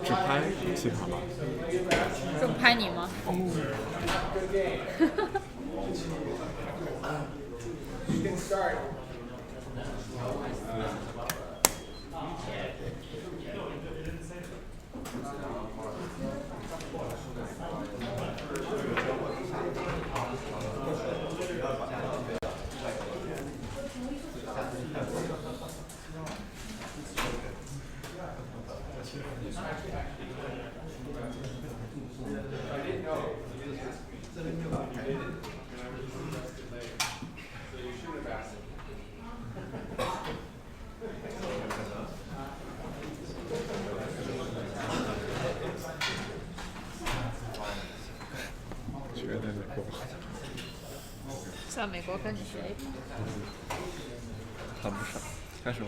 只拍其他吧。就拍你吗？觉得美国在美国跟你学一盘。谈不上，开始吧。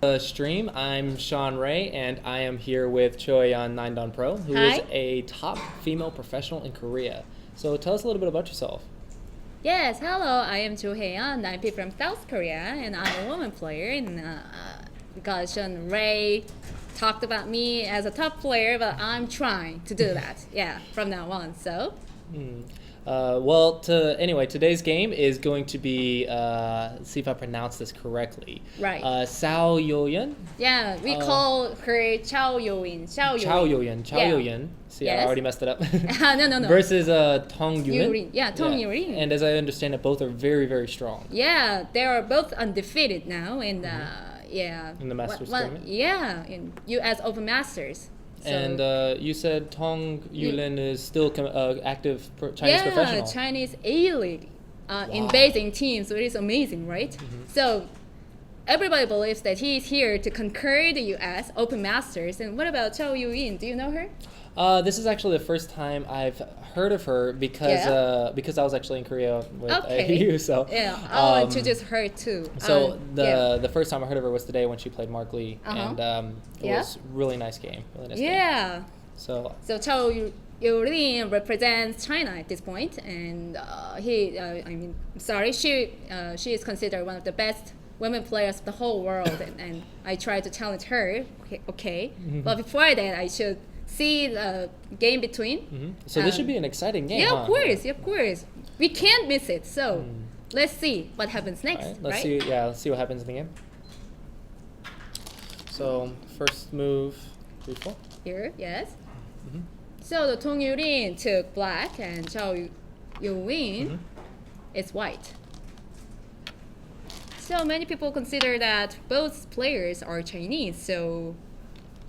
Stream. I'm Sean Ray, and I am here with Cho Hyeyeon 9 Pro, who Hi. is a top female professional in Korea. So tell us a little bit about yourself. Yes, hello, I am Cho Hyeyeon. I'm from South Korea, and I'm a woman player. And because Sean Ray talked about me as a top player, but I'm trying to do that. Yeah, from now on. So. Anyway, today's game is going to be, see if I pronounce this correctly. Right. Cao Youyin. Yeah, we call her Cao Youyin. Cao Youyin. Yeah. Youyin. See, I Yes. already messed it up. No. Versus Tong Yulin. Yulin. Yeah, Tong Yulin. And as I understand it, both are very, very strong. Yeah, they are both undefeated now, and yeah. In the Masters tournament? Yeah, in U.S. Open Masters. So, And you said Tong Yulin is still active Chinese professional. Yeah, Chinese A-League in Wow. Beijing team, so it is amazing, right? So everybody believes that he is here to conquer the U.S. Open Masters. And what about Cao Youyin? Do you know her? This is actually the first time I've heard of her because I was actually in Korea with you. So yeah, I'll introduce her too. So the first time I heard of her was today when she played Mark Lee, and it Yeah. was really nice game. Really nice game. Yeah. So Cao Youyin represents China at this point, and she is considered one of the best women players of the whole world, and I try to challenge her. Okay. But before that, I should see the game between. So this should be an exciting game. Yeah, huh? of course. We can't miss it. So let's see what happens next. All right, let's right? see. Yeah, let's see what happens in the game. So first move, 3-4. Here, yes. So the Tong Yulin took black, and Cao Youyin is white. So many people consider that both players are Chinese. So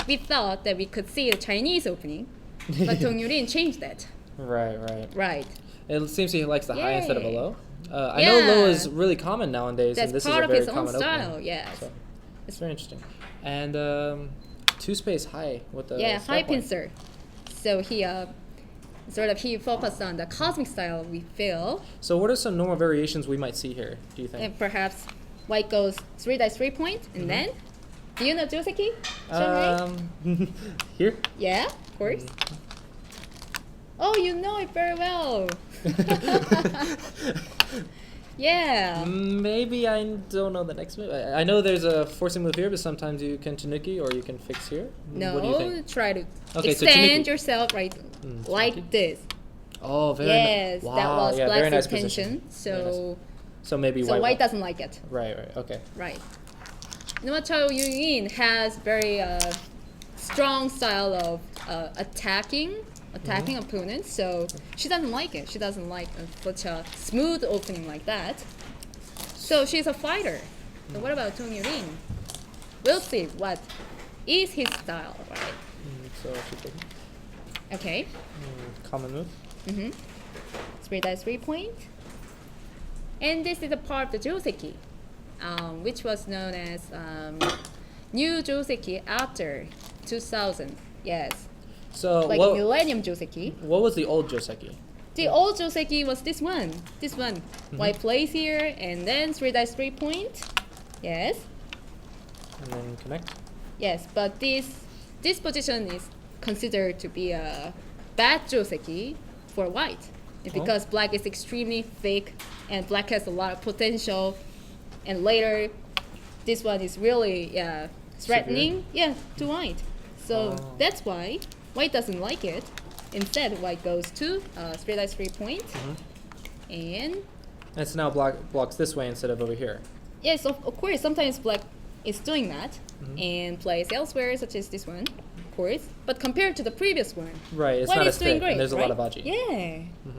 we thought that we could see a Chinese opening, but Tong Yulin changed that. Right. Right. It seems he likes the high instead of a Yay. low. I know Yeah. low is really common nowadays, That's and this part is of a very his own common style. opening. Yes. So it's very interesting. And two space high with the Yeah, start high point. pincer. So he focused on the cosmic style we feel, So what are some normal variations we might see here? Do you think? and perhaps white goes 3-3 point, and then do you know Joseki? Here. Yeah, of course. Oh, you know it very well. Yeah. Maybe I don't know the next move. I know there's a forcing move here, but sometimes you can tanuki or you can fix here. No, What do you think? try to Okay, so extend Tanuki. yourself right like Tanuki. this. Oh, very Yes, nice. that was yeah, black's very nice intention. position. Very nice. So, So maybe so white white. doesn't like it. Right. Okay. Right. You know what, Cao Youyin has very strong style of attacking opponents. So she doesn't like it. She doesn't like such a smooth opening like that. So she's a fighter. So what about Tong Yulin? We'll see what is his style, right? So she take Okay. common move. 3-3 point. And this is a part of the Joseki, which was known as New Joseki after 2000. Yes. So Like Millennium Joseki. what was the old Joseki? The old Joseki was this one. White plays here, and then 3-3 point. Yes. And then connect. Yes, but this position is considered to be a bad Joseki for white. And because black is extremely thick and black has a lot of potential, and later this one is really threatening to white. So that's why white doesn't like it. Instead, white goes to 3-3 point, and And so now black blocks this way instead of over here. yes, of course, sometimes black is doing that and plays elsewhere, such as this one, of course. But compared to the previous one, Right. It's white not is as doing thick, great. and there's a right? lot of aji. Yeah,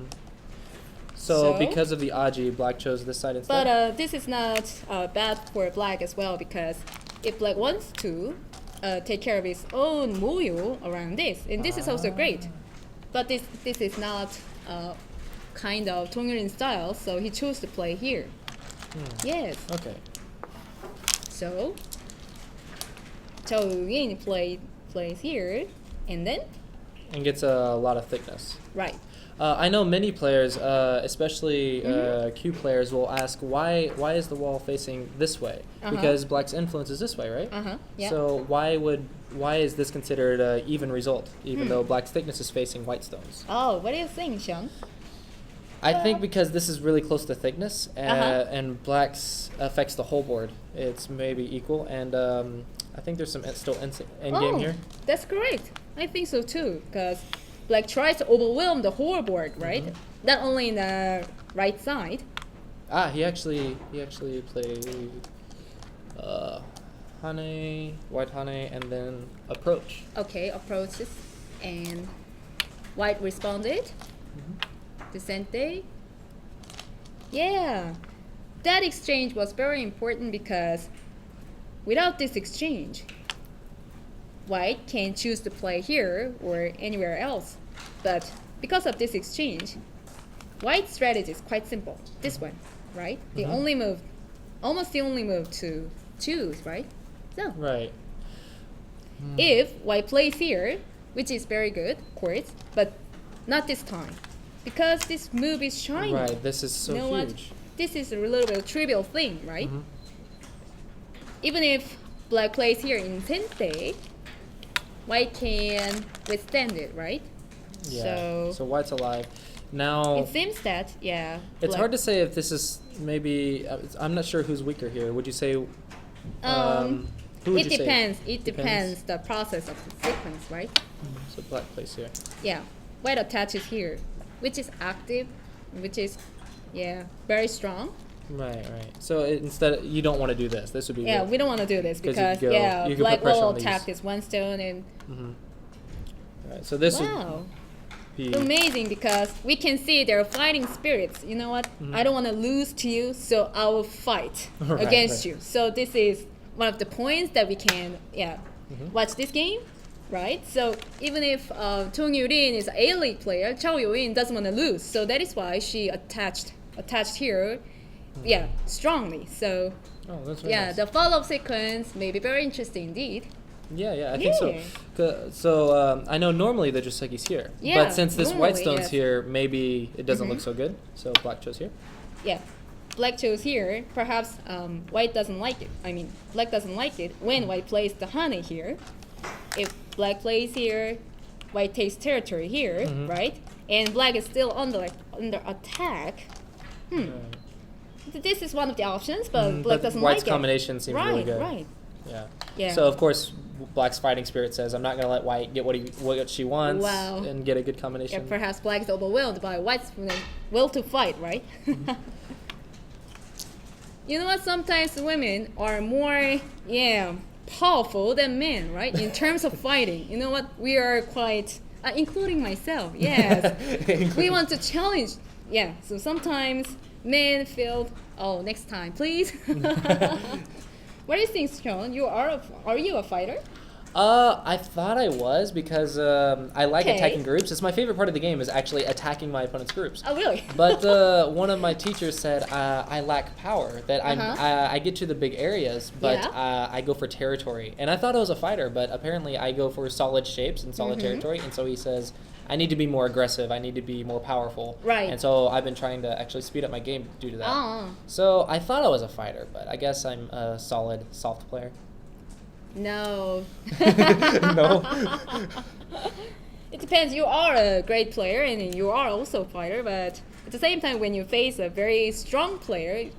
So So- because of the aji, black chose this side instead. but this is not bad for black as well, because if black wants to take care of his own muyu around this, and this is also great. But this is not kind of Tong Yulin style, so he chose to play here. Yes. Okay. So Cao Youyin plays here, and then and gets a lot of thickness. Right. I know many players, especially Q players, will ask why is the wall facing this way? Because black's influence is this way, right? Yeah. So why is this considered an even result, even though black's thickness is facing white stones? Oh, what do you think, Sean? I think because this is really close to thickness, and black's affects the whole board. It's maybe equal, and I think there's some still end game here. That's correct. I think so too, because black tries to overwhelm the whole board, right? Not only in the right side. He actually played Hane, white Hane, and then approach. Okay, approaches, and white responded. Descente. Yeah, that exchange was very important because without this exchange, white can choose to play here or anywhere else. But because of this exchange, white's strategy is quite simple. This one, right? The only move, almost the only move to choose, right? So, right. If white plays here, which is very good, of course, but not this time. Because this move is shiny. Right, this is so you know huge. What? This is a little bit trivial thing, right? Even if black plays here in Sente, white can withstand it, right? Yeah. So white's alive. Now it seems that, yeah. It's hard to say if this is maybe. I'm not sure who's weaker here. Would you say? Who would it you depends. say? It depends the process of the sequence, right? So black plays here. Yeah, white attaches here, which is active, which is, very strong. Right. So instead, you don't want to do this. This would be good. We don't want to do this because you black will attack this one stone and. Right. So this Wow. would be amazing because we can see their fighting spirits. You know what? I don't want to lose to you, so I will fight against you. So this is one of the points that we can watch this game, right? So even if Tong Yulin is an A-League player, Cao Youyin doesn't want to lose. So that is why she attached here, strongly. So that's very nice. the follow-up sequence may be very interesting indeed. Yeah, I think so. So I know normally the Joseki's here, but since this white stone's here, maybe it doesn't look so good. So black chose here. Yeah, black chose here. Perhaps white doesn't like it. I mean, black doesn't like it when white plays the Hane here. If black plays here, white takes territory here, right? And black is still under attack. This is one of the options, but black doesn't like it. White's combination seems really good. Right. Yeah. So of course, black's fighting spirit says, "I'm not going to let white get what she wants and get a good combination." Yeah, perhaps black is overwhelmed by white's will to fight, right? You know what? Sometimes women are more powerful than men, right? In terms of fighting, you know what? We are quite, including myself. Yes, we want to challenge. Yeah. So sometimes men feel, next time, please. What do you think, Sean? Are you a fighter? I thought I was because I like attacking groups. It's my favorite part of the game is actually attacking my opponent's groups. Oh, really? But one of my teachers said I lack power, that I get to the big areas, but I go for territory. And I thought I was a fighter, but apparently I go for solid shapes and solid territory. And so he says, I need to be more aggressive. I need to be more powerful. Right. And so I've been trying to actually speed up my game due to that. So I thought I was a fighter, but I guess I'm a solid, soft player. No. No? It depends. You are a great player and you are also a fighter, but at the same time, when you face a very strong player,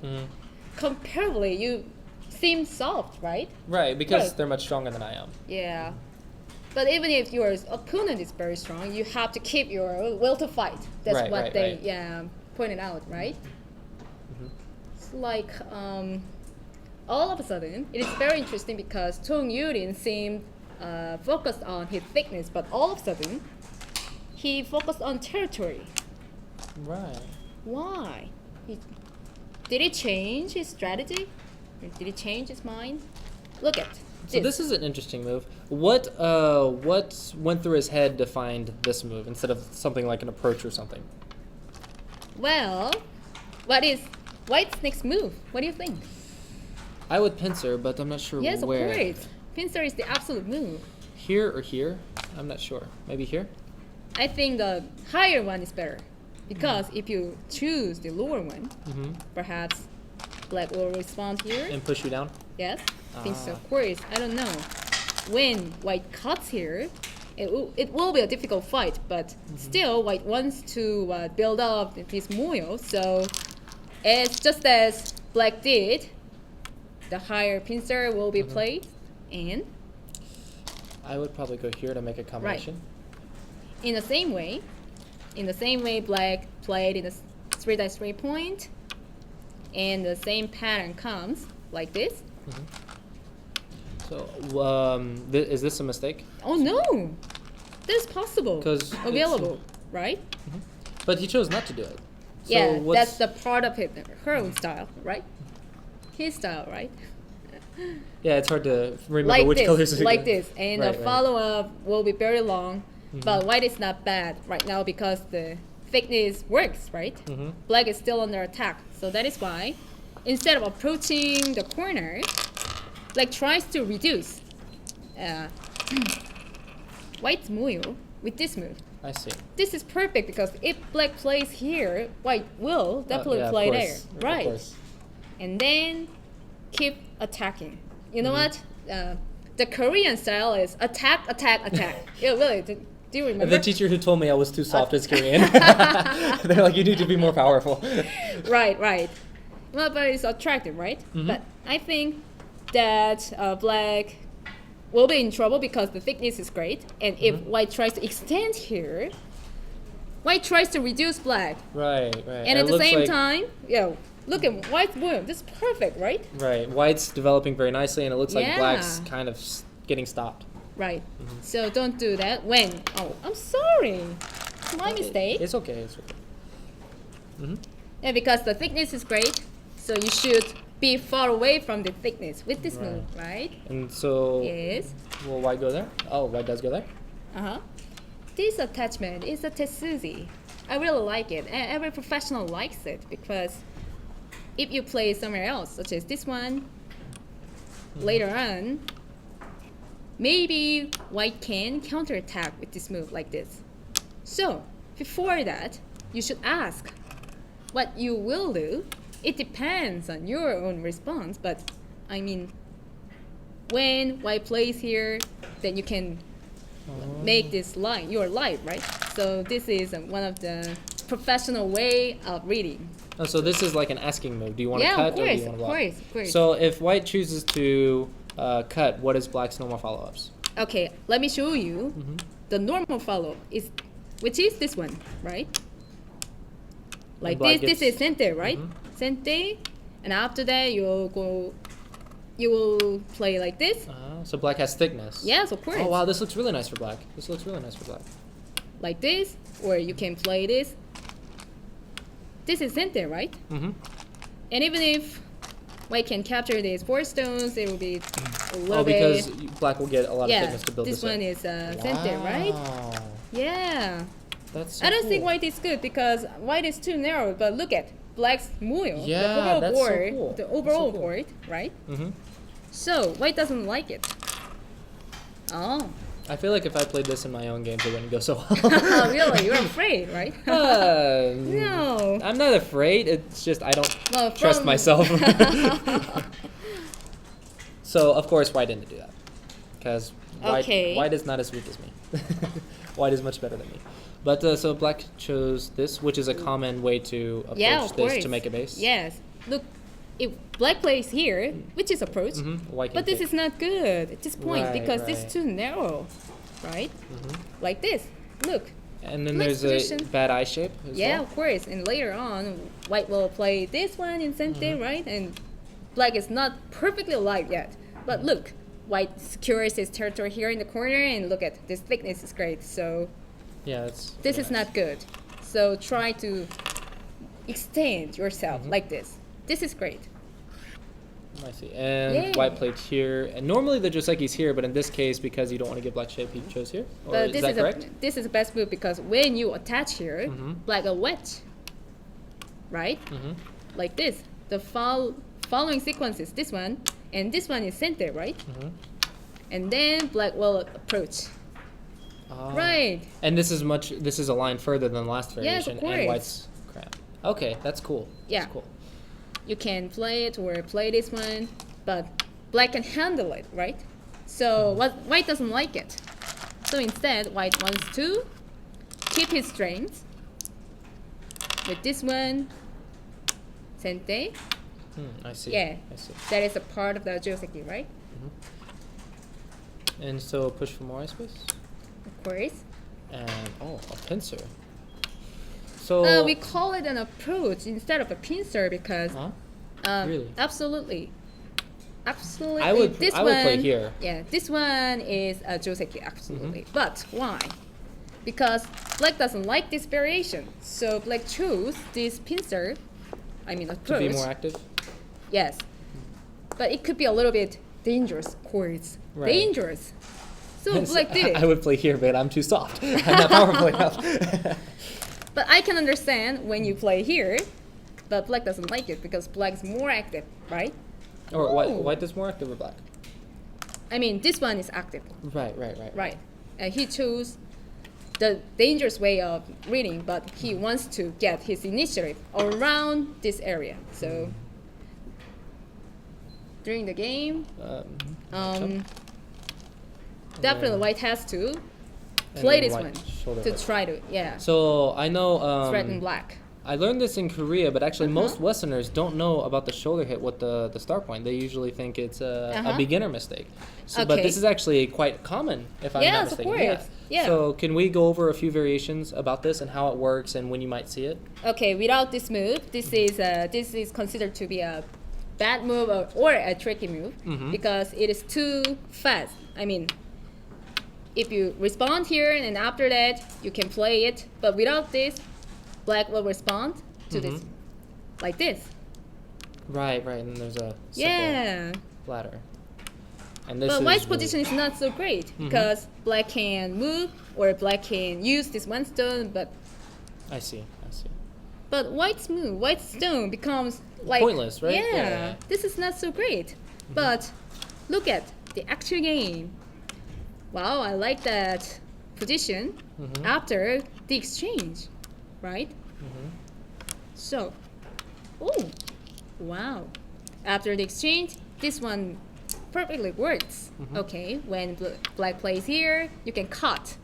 comparably, you seem soft, right? Right, because they're much stronger than I am. Yeah. But even if your opponent is very strong, you have to keep your will to fight. That's what they pointed out, right? It's like all of a sudden, it is very interesting because Tong Yulin seemed focused on his thickness, but all of a sudden, he focused on territory. Right. Why? Did he change his strategy? Or did he change his mind? Look at So this is an interesting move. What went through his head to find this move instead of something like an approach or something? Well, what is white's next move? What do you think? I would pincer, but I'm not sure where. Yes, of course. Pincer is the absolute move. Here or here? I'm not sure. Maybe here? I think the higher one is better. Because if you choose the lower one, perhaps black will respond here. And push you down? Yes, I think so. Of course, I don't know. When white cuts here, it will be a difficult fight, but still white wants to build up this moil. So it's just as black did, the higher pincer will be played, and I would probably go here to make a combination. in the same way, black played in a 3-3 point, and the same pattern comes like this. So, is this a mistake? Oh no, that's possible. 'Cause available, right? But he chose not to do it. So Yeah, that's the part of her own style, right? His style, right? Yeah, it's hard to remember Like which this, colors. like this, and Right, the right. follow-up will be very long. But white is not bad right now because the thickness works, right? Black is still under attack, so that is why instead of approaching the corner, black tries to reduce white's moil with this move. I see. This is perfect because if black plays here, white will definitely Yeah, of play course. there, Of right? course. And then keep attacking. You know what? The Korean style is attack, attack, attack. Yeah, really. Do you remember? The teacher who told me I was too soft is Korean. They're like, you need to be more powerful. Right. Well, but it's attractive, right? But I think that black will be in trouble because the thickness is great. And if white tries to extend here, white tries to reduce black. Right. And at the same time, look at white's boom. This is perfect, right? Right. White's developing very nicely, and it looks like Yeah. black's kind of getting stopped. Right. So don't do that. I'm sorry. It's my mistake. It's okay. Yeah, because the thickness is great, so you should be far away from the thickness with this move, right? And so, Yes. will white go there? Oh, white does go there? This attachment is a tetsuzi. I really like it, and every professional likes it because if you play somewhere else, such as this one, later on, maybe white can counterattack with this move like this. So, before that, you should ask what you will do. It depends on your own response, but I mean, when white plays here, then you can make this line your life, right? So this is one of the professional way of reading. Oh, so this is like an asking move. Do you want to cut or do you want to block? Of course. So if white chooses to cut, what is black's normal follow-ups? Okay, let me show you the normal follow which is this one, right? Like this is sente, right? Sente, and after that you will play like this. So black has thickness. Yes, of course. Oh wow, this looks really nice for black. Like this, or you can play this. This is sente, right? And even if white can capture these 4 stones, it will be a little bit. Because black will get a lot of thickness to build this one up. is sente, right? Yeah. That's so I don't cool. think white is good because white is too narrow. But look at black's moil, Yeah, the overall that's so board, cool. the That's so overall cool. board, right? So white doesn't like it. Oh. I feel like if I played this in my own games, it wouldn't go so well. Oh, really? You're afraid, right? No. I'm not afraid. It's just I don't Well, trust from- myself. So of course white didn't do that because white is not as weak as me. White is much better than me. But so black chose this, which is a common way to approach this to make a base. Yes. Look, if black plays here, which is approach, White can but this take. is not good at this point Right, because this is right. too narrow, right? Like this. Look. And then Next there's a position. bad eye shape as Yeah, well. of course. And later on, white will play this one in sente, right? And black is not perfectly alive yet. But look, white secures his territory here in the corner, and look at this thickness is great. So Yeah, that's this really is nice. not good. So try to extend yourself like this. This is great. I see. And Yay. white played here. And normally the Joseki's here, but in this case, because you don't want to give black shape, he chose here. Or But is that correct? This is the best move because when you attach here, black a wedge, right? Like this. The following sequence is this one, and this one is center, right? And then black will approach. Right. And this is a line further than the last Yes, variation. of course. And white's cramp. Okay, that's cool. Yeah. That's cool. You can play it or play this one, but black can handle it, right? So white doesn't like it. So instead, white wants to keep his strength with this one, sente. I see. Yeah, I see. that is a part of the joseki, right? And so push for more ice space. Of course. And a pincer. So We call it an approach instead of a pincer because really? Absolutely. I would play here. Yeah, this one is a joseki, absolutely. But why? Because black doesn't like this variation. So black chose this pincer, approach. To be more active? Yes. But it could be a little bit dangerous, of course. Right. Dangerous. So black did it. I would play here, but I'm too soft. I'm not powerful enough. But I can understand when you play here, but black doesn't like it because black is more active, right? Or white is more active or black? This one is active. Right. Right. He chose the dangerous way of reading, but he wants to get his initiative around this area. So during the game, definitely white has to play this one to try to, So I know threaten black. I learned this in Korea, but actually most Westerners don't know about the shoulder hit with the start point. They usually think it's a beginner mistake. So, But this is actually quite common, if I'm not mistaken. Yes, of course. Yeah. So can we go over a few variations about this and how it works and when you might see it? Okay, without this move, this is considered to be a bad move or a tricky move because it is too fast. If you respond here and after that you can play it, but without this, black will respond to this like this. Right, and there's a simple ladder. And this but is white's position is not so great because black can move or black can use this one stone, but I see. But white's stone becomes like pointless, right? Yeah, this is not so great. But look at the actual game. Wow, I like that position after the exchange, right? So, wow. After the exchange, this one perfectly works. Okay, when black plays here, you can cut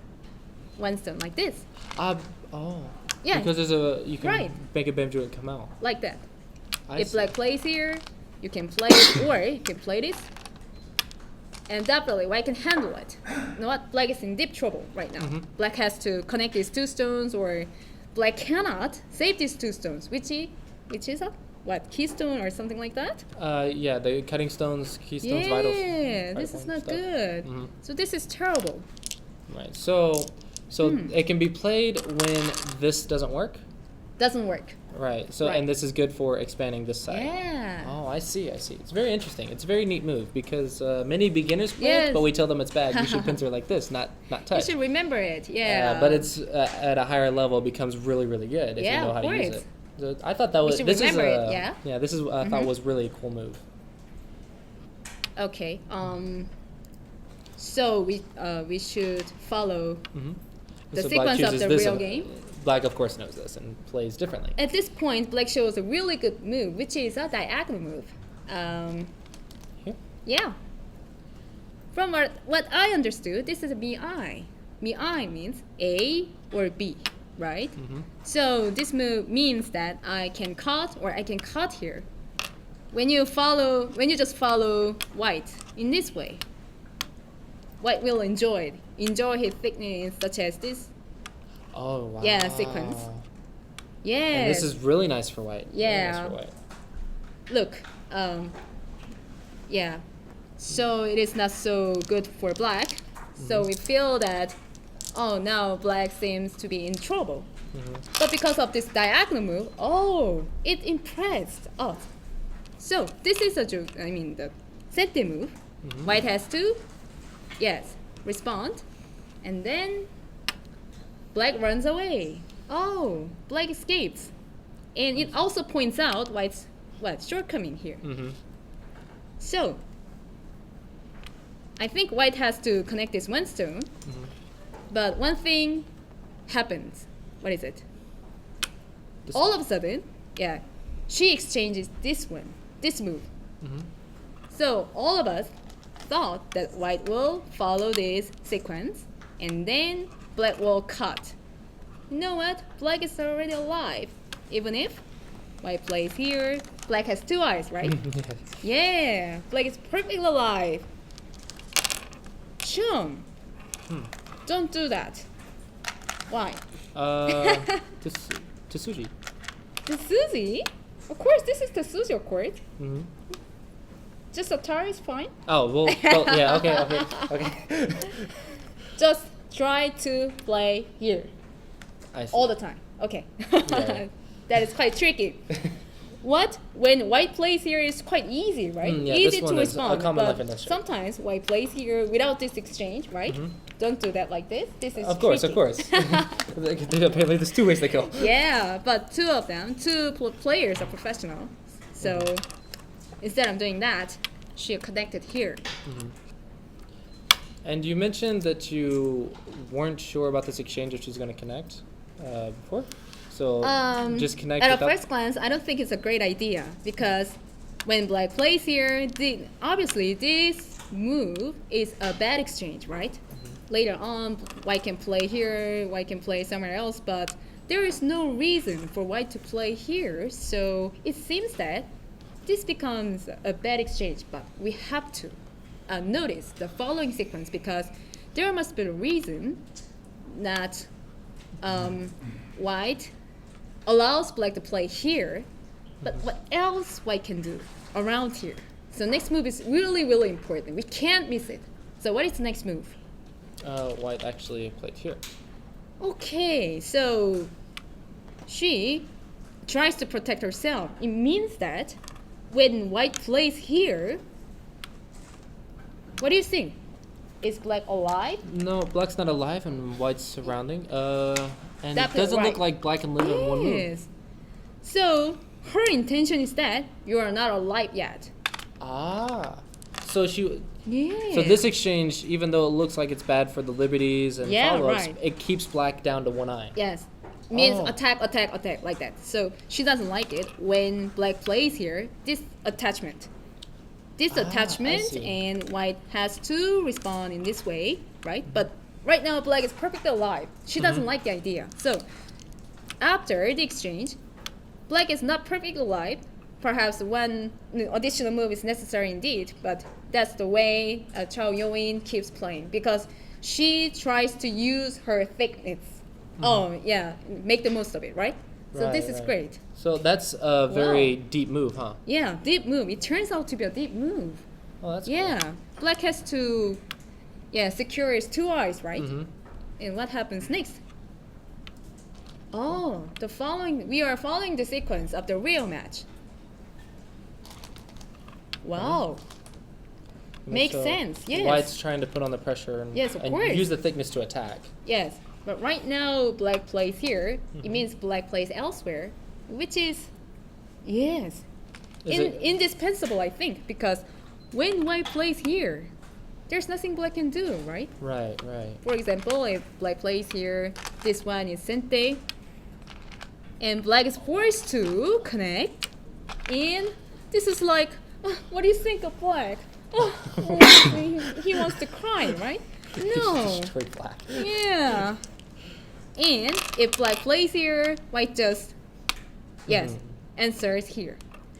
one stone like this. Yeah. Because you can make a bamboo and come out. Like that. I If black plays here, you can play it or you can play this. And definitely white can handle it. You know what? Black is in deep trouble right now. Black has to connect these two stones, or black cannot save these two stones. Which is a keystone or something like that? The cutting stones, keystones, vitals. Yeah, this is not good. So this is terrible. Right. So it can be played when this doesn't work? Doesn't work. Right. So and this is good for expanding this side. Yeah. Oh, I see. It's very interesting. It's a very neat move because many beginners play it, but we tell them it's bad. You should pincer like this, not touch. You should remember it. Yeah. But it's at a higher level becomes really, really good if you know how to use it. So I thought that was this is this is I thought was really a cool move. Okay. So we should follow the sequence of the real game. Black, of course, knows this and plays differently. At this point, black shows a really good move, which is a diagonal move. Here? Yeah. From what I understood, this is a mi. Mi means A or B, right? So this move means that I can cut or I can cut here. When you just follow white in this way, white will enjoy his thickness, such as this. Oh, wow. Yeah, sequence. Yeah. And this is really nice for white. Yeah. Really nice for white. Look, yeah. So it is not so good for black. So we feel that, now black seems to be in trouble. But because of this diagonal move, it impressed us. So this is the sente move. White has to, respond. And then black runs away. Black escapes. And it also points out white's shortcoming here. So I think white has to connect this one stone. But one thing happens. What is it? This- All of a sudden, she exchanges this move. Mhm. So all of us thought that white will follow this sequence and then black will cut. You know what? Black is already alive. Even if white plays here, black has 2 eyes, right? Yeah, black is perfectly alive. Chung, don't do that. Why? To Suji. The Suzy? Of course, this is the Suzy, of course. Mm-hmm. Just a tar is fine. Oh, well, yeah, okay. Just try to play here I see. all the time. Okay. Yeah. That is quite tricky. What? When white plays here is quite easy, right? Yeah, Easy this one to is a respond. common life But industry. sometimes white plays here without this exchange, right? Don't do that like this. This is Of course. Apparently, there's 2 ways to kill. Yeah, but two players are professional. So instead of doing that, she connected here. And you mentioned that you weren't sure about this exchange if she's going to connect before. So just connect. At a without- first glance, I don't think it's a great idea because when black plays here, obviously this move is a bad exchange, right? Later on, white can play here, white can play somewhere else, but there is no reason for white to play here. So it seems that this becomes a bad exchange, but we have to notice the following sequence because there must be a reason that white allows black to play here, but what else white can do around here? So next move is really, really important. We can't miss it. So what is the next move? White actually played here. Okay, so she tries to protect herself. It means that when white plays here, what do you think? Is black alive? No, black's not alive and white's surrounding. And That's it doesn't right. look like black can live in one move. Yes. So her intention is that you are not alive yet. Ah. So she. Yeah. So this exchange, even though it looks like it's bad for the liberties and Yeah, follow-ups, right. it keeps black down to 1 eye. Yes. Means Oh. attack, like that. So she doesn't like it when black plays here. This attachment. This I attachment see. and white has to respond in this way, right? But right now black is perfectly alive. She doesn't like the idea. So after the exchange, black is not perfectly alive. Perhaps one additional move is necessary indeed, but that's the way Cao Youyin keeps playing because she tries to use her thickness. Oh yeah, make the most of it, right? So this is Right. great. So that's a very Wow. deep move, huh? Yeah, deep move. It turns out to be a deep move. Oh, that's Yeah, cool. black has to, secure his 2 eyes, right? Mhm. And what happens next? Oh, we are following the sequence of the real match. Wow. Makes So sense, yes. White's trying to put on the pressure and, Yes, of and course. use the thickness to attack. Yes, but right now black plays here. Mm-hmm. It means black plays elsewhere, which is, yes, Is it- indispensable, I think, because when white plays here, there's nothing black can do, right? Right. For example, if black plays here, this one is sente, and black is forced to connect, and this is like, what do you think of black? He wants to cry, right? No. Destroy black. Yeah. And if black plays here, white just, answers here.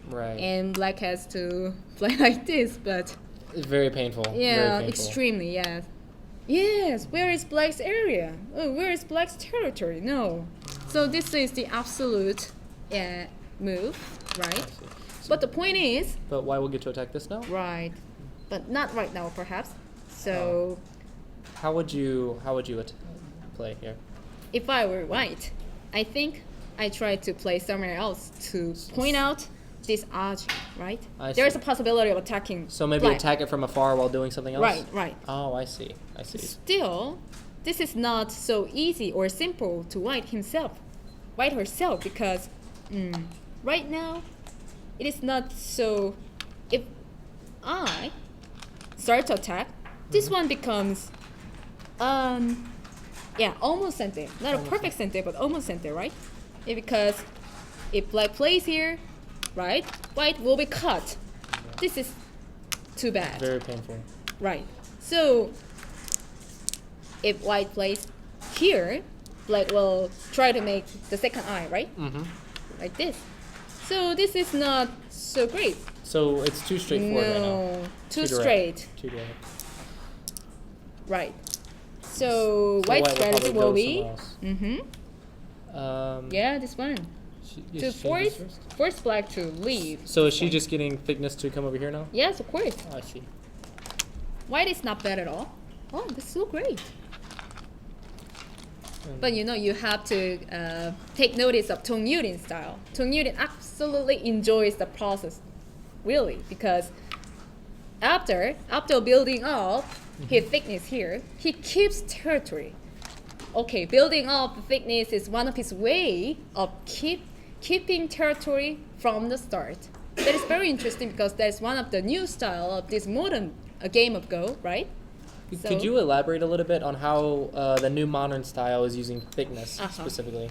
Right. And black has to play like this, but It's very painful. yeah, Very painful. extremely, yes. Yes, where is black's area? Oh, where is black's territory? No. So this is the absolute move, right? But the point is, But why will get to attack this now? right, but not right now, perhaps. So How would you play here? if I were white, I think I try to play somewhere else to point out this edge, right? I There's see. a possibility of attacking. So maybe black. attack it from afar while doing something else? Right. Oh, I see. Still, this is not so easy or simple to white herself, because right now, it is not so. If I start to attack, this one becomes Yeah, almost center. Not a perfect center, but almost center, right? Because if black plays here, right, white will be cut. This is too bad. Very painful. Right. So if white plays here, black will try to make the second eye, right? Mm-hmm. Like this. So this is not so great. So it's too straightforward right now. No, too direct. straight. Too direct. Right. So white white will strategy probably will go be. somewhere else. Yeah, this one. Is To she changes force black to leave. So is she just getting thickness to come over here now? Yes, of course. Oh, I see. White is not bad at all. Oh, this is so great. But you know, you have to take notice of Tong Yulin style. Tong Yulin absolutely enjoys the process, really, because after building up his thickness here, he keeps territory. Okay, building up the thickness is one of his way of keeping territory from the start. That is very interesting because that is one of the new style of this modern game of Go, right? Could you elaborate a little bit on how the new modern style is using thickness specifically?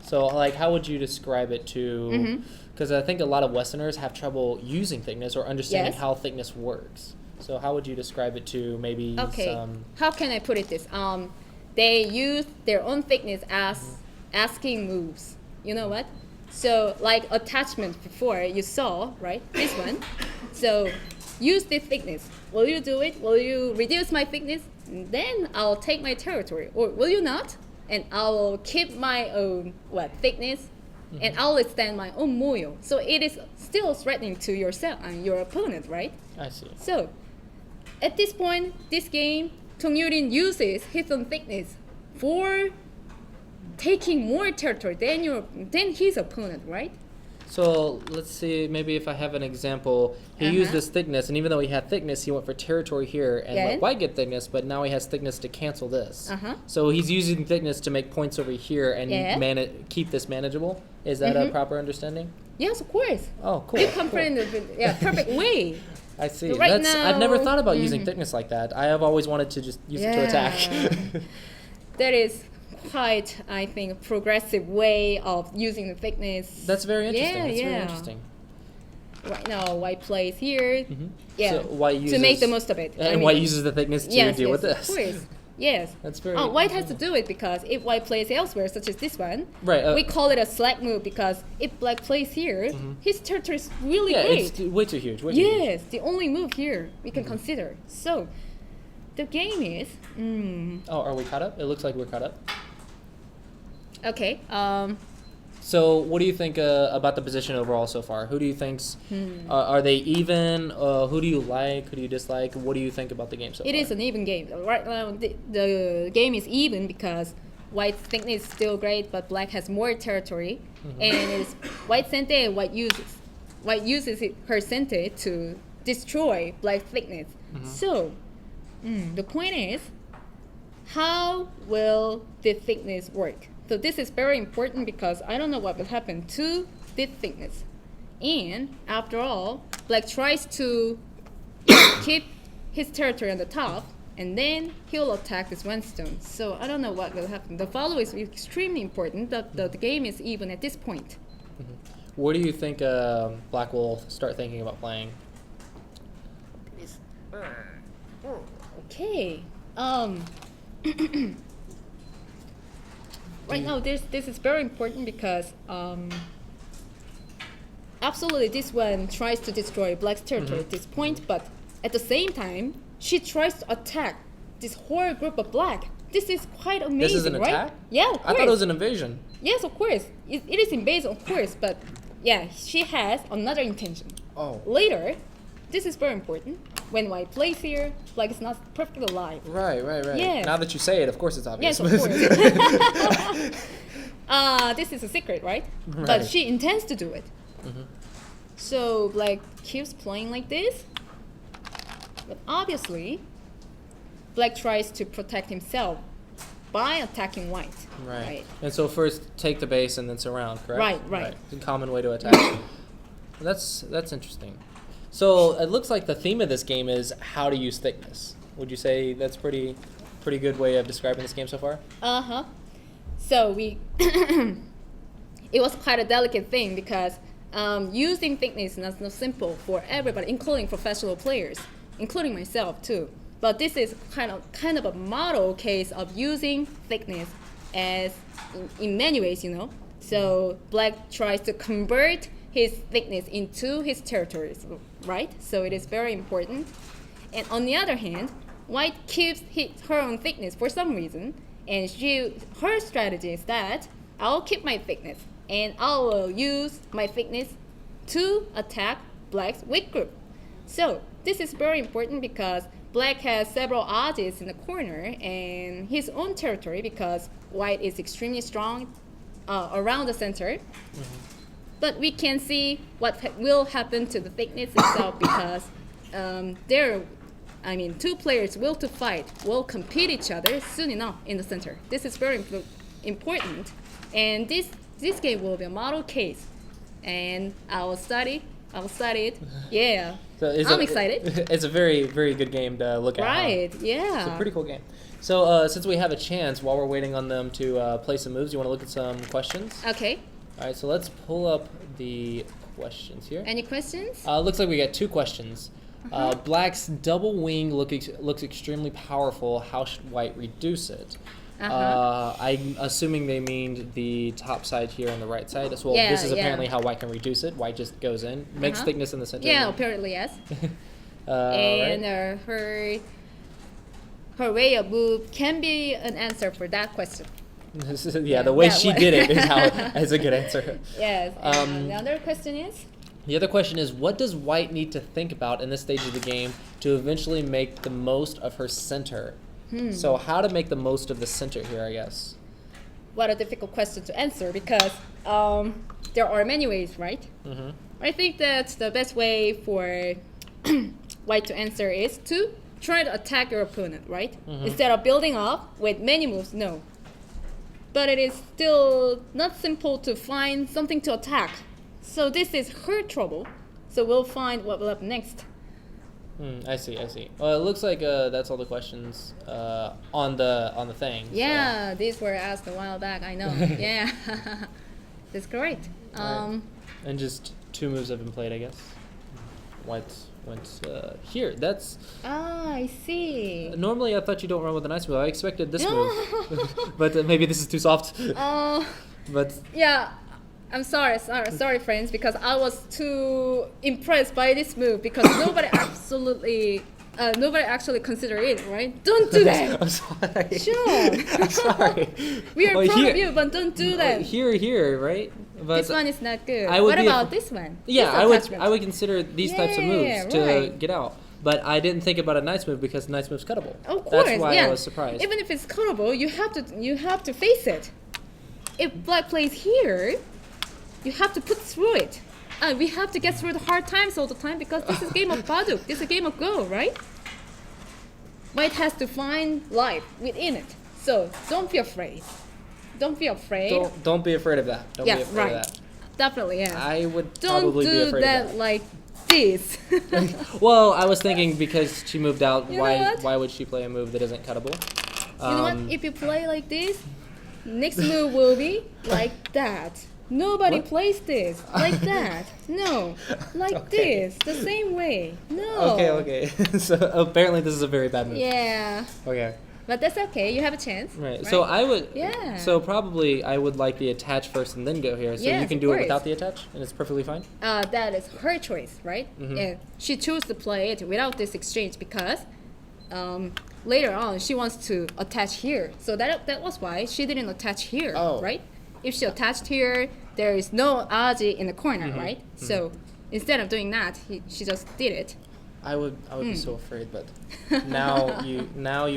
So, like, how would you describe it to? Because I think a lot of Westerners have trouble using thickness or understanding how thickness works. So, how would you describe it to maybe some? How can I put it this? They use their own thickness as asking moves. You know what? So, like attachment before you saw, right? This one. So, use this thickness. Will you do it? Will you reduce my thickness? Then I'll take my territory. Or will you not? And I will keep my own thickness, and I'll extend my own moyo. So it is still threatening to yourself and your opponent, right? I see. So at this point, this game, Tong Yulin uses his own thickness for taking more territory than his opponent, right? So let's see, maybe if I have an example, he used this thickness, and even though he had thickness, he went for territory here and let white get thickness, but now he has thickness to cancel this. So he's using thickness to make points over here and keep this manageable. Is that a proper understanding? Yes, of course. Oh, cool. You come in the perfect way. I see. So right now, I've never thought about using thickness like that. I have always wanted to just use it to attack. That is quite, I think, progressive way of using the thickness. That's very interesting. That's very interesting. Right now, white plays here. So white uses, to make the most of it. And white uses the thickness to deal with this. Of course. Yes. That's very. White has to do it because if white plays elsewhere, such as this one, right? We call it a slack move because if black plays here, his territory is really great. It's way too huge. Yes, the only move here we can consider. So, the game is. Oh, are we caught up? It looks like we're caught up. Okay. So, what do you think about the position overall so far? Who do you think's are they even? Who do you like? Who do you dislike? What do you think about the game so far? It is an even game. Right now, the game is even because white's thickness is still great, but black has more territory, and it is white center and white uses her center to destroy black's thickness. So, the point is, how will the thickness work? So this is very important because I don't know what will happen to this thickness. And after all, black tries to keep his territory on the top, and then he'll attack this one stone. So I don't know what will happen. The follow is extremely important. The game is even at this point. Where do you think black will start thinking about playing? Okay. Right now, this is very important because absolutely this one tries to destroy black's territory at this point, but at the same time, she tries to attack this whole group of black. This is quite amazing, right? This is an attack? Yeah, of course. I thought it was an invasion. Yes, of course. It is invasion, of course, but yeah, she has another intention. Oh. Later, this is very important. When white plays here, black is not perfectly alive. Right. Yes. Now that you say it, of course it's obvious. Yes, of course. This is a secret, right? But she intends to do it. So black keeps playing like this. But obviously, black tries to protect himself by attacking white. Right. And so first take the base and then surround, correct? Right. It's a common way to attack. That's interesting. So it looks like the theme of this game is how to use thickness. Would you say that's pretty pretty good way of describing this game so far. So we, it was quite a delicate thing because using thickness is not simple for everybody, including professional players, including myself too. But this is kind of a model case of using thickness as in many ways, you know. So Black tries to convert his thickness into his territories, right? So it is very important. And on the other hand, White keeps her own thickness for some reason, and her strategy is that I'll keep my thickness and I will use my thickness to attack Black's weak group. So this is very important because Black has several edges in the corner and his own territory because White is extremely strong around the center. But we can see what will happen to the thickness itself because two players will to fight, will compete each other soon enough in the center. This is very important, and this game will be a model case, and I will study it. Yeah, so I'm excited. It's a very, very good game to look at. Right? Huh? Yeah. It's a pretty cool game. So since we have a chance, while we're waiting on them to play some moves, you want to look at some questions? Okay. All right, so let's pull up the questions here. Any questions? Looks like we got 2 questions. Black's double wing looks extremely powerful. How should White reduce it? I'm assuming they mean the top side here on the right side as well. This is apparently how White can reduce it. White just goes in, makes thickness in the center. Yeah, apparently yes. And her way of move can be an answer for that question. The way she did it is a good answer. Yes. The other question is? The other question is, what does White need to think about in this stage of the game to eventually make the most of her center? So how to make the most of the center here, I guess? What a difficult question to answer because there are many ways, right? I think that the best way for White to answer is to try to attack your opponent, right? Instead of building up with many moves, no. But it is still not simple to find something to attack. So this is her trouble. So we'll find what will happen next. I see. Well, it looks like that's all the questions on the thing. Yeah, so. These were asked a while back. I know. Yeah, that's great. Right. And just 2 moves have been played, I guess. White went here. That's. I see. Normally, I thought you don't run with a nice move. I expected this move, but maybe this is too soft. But yeah. I'm sorry, friends, because I was too impressed by this move because nobody actually considered it, right? Don't do that. I'm sorry. Sure. I'm sorry. We are proud of you, but don't do that. Here, right? But this one is not good. What about this one? Yeah, I would consider these types of moves to get out. But I didn't think about a nice move because nice move's cuttable. Of course, that's why I was surprised. Even if it's cuttable, you have to face it. If Black plays here, you have to put through it. We have to get through the hard times all the time because this is a game of baduk. This is a game of Go, right? White has to find life within it. So don't be afraid. Don't be afraid. Don't be afraid of that. Don't be afraid of that. Definitely, yeah. I would probably be afraid of that. Don't do that like this. Well, I was thinking because she moved out, why would she play a move that isn't cuttable? You know what? If you play like this, next move will be like that. Nobody plays this like that. No, like this, the same way. No. Okay. So apparently this is a very bad move. Yeah. Okay. But that's okay. You have a chance. Right. So I would. Yeah. So probably I would like the attach first and then go here. So you can do it without the attach, and it's perfectly fine. That is her choice, right? Yeah. She chose to play it without this exchange because later on she wants to attach here. So that was why she didn't attach here, right? If she attached here, there is no aji in the corner, right? So instead of doing that, she just did it. I would be so afraid, but now you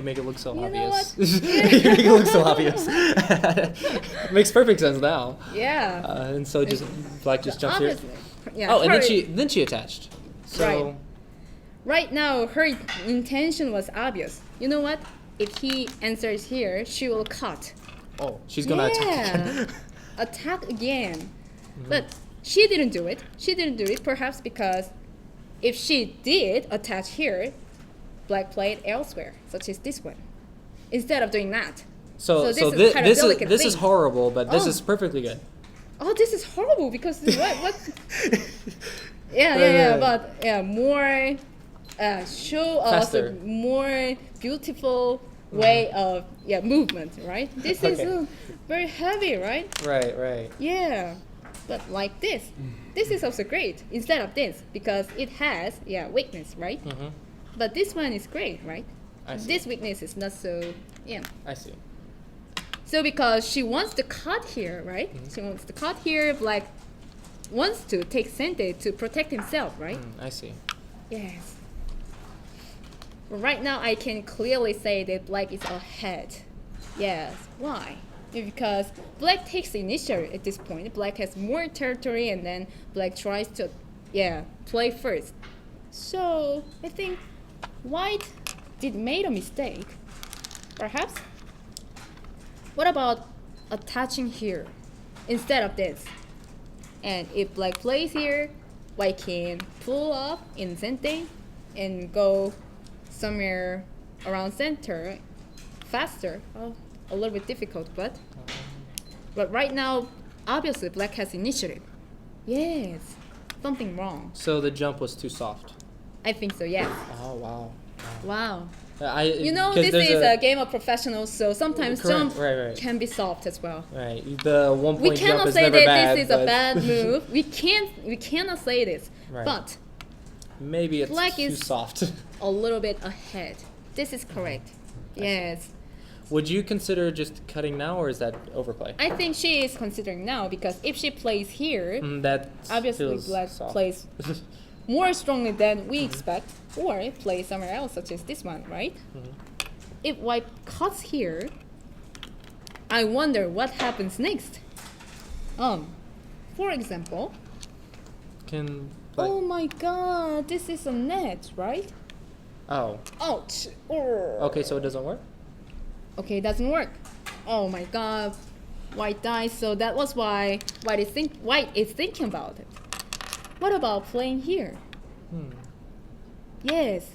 make it look so obvious. You make it look so obvious. Makes perfect sense now. Yeah. And so Black just jumps here. Yeah. Oh, and then she attached. So. Right now, her intention was obvious. You know what? If he answers here, she will cut. Oh, she's gonna attack again. Attack again. But she didn't do it. She didn't do it perhaps because if she did attach here, Black played elsewhere, such as this one. instead of doing that. So this is kind of delicate this is thing. horrible, but this Oh. is perfectly good. Oh, this is horrible because what? Right. Yeah, but yeah, more show us Faster. a more beautiful way of movement, right? This is Okay. very heavy, right? Right. Yeah, but like this is also great instead of this because it has weakness, right? Mm-hmm. But this one is great, right? I see. This weakness is not so I see. So because she wants to cut here, right? Mm-hmm. She wants to cut here. Black wants to take sente to protect himself, right? I see. Yes. But right now, I can clearly say that Black is ahead. Yes. Why? Because Black takes the initiative at this point. Black has more territory, and then Black tries to, play first. So I think White did made a mistake. Perhaps. What about attaching here instead of this? And if Black plays here, White can pull up in sente and go somewhere around center faster. Oh, a little bit difficult, but right now, obviously, Black has initiative. Yes, something wrong. So the jump was too soft. I think so. Yes. Oh wow. Wow. 'Cause This there's is a game of professionals, so sometimes Correct, jump right. can be soft as well. Right. The 1 We point jump cannot is say never that bad. this is a but bad move. We cannot say this. Right. But Maybe it's Black too is- soft. a little bit ahead. This is correct. Yes. Would you consider just cutting now, or is that overplay? I think she is considering now because if she plays here, That obviously feels Black soft. plays more strongly than we expect, or play somewhere else, such as this one, right? If White cuts here, I wonder what happens next. For example, Can Black... oh my God, this is a net, right? Oh. Ouch! Okay, so it doesn't work? Okay, it doesn't work. Oh my God, White dies. So that was why White is thinking about it. What about playing here? Yes.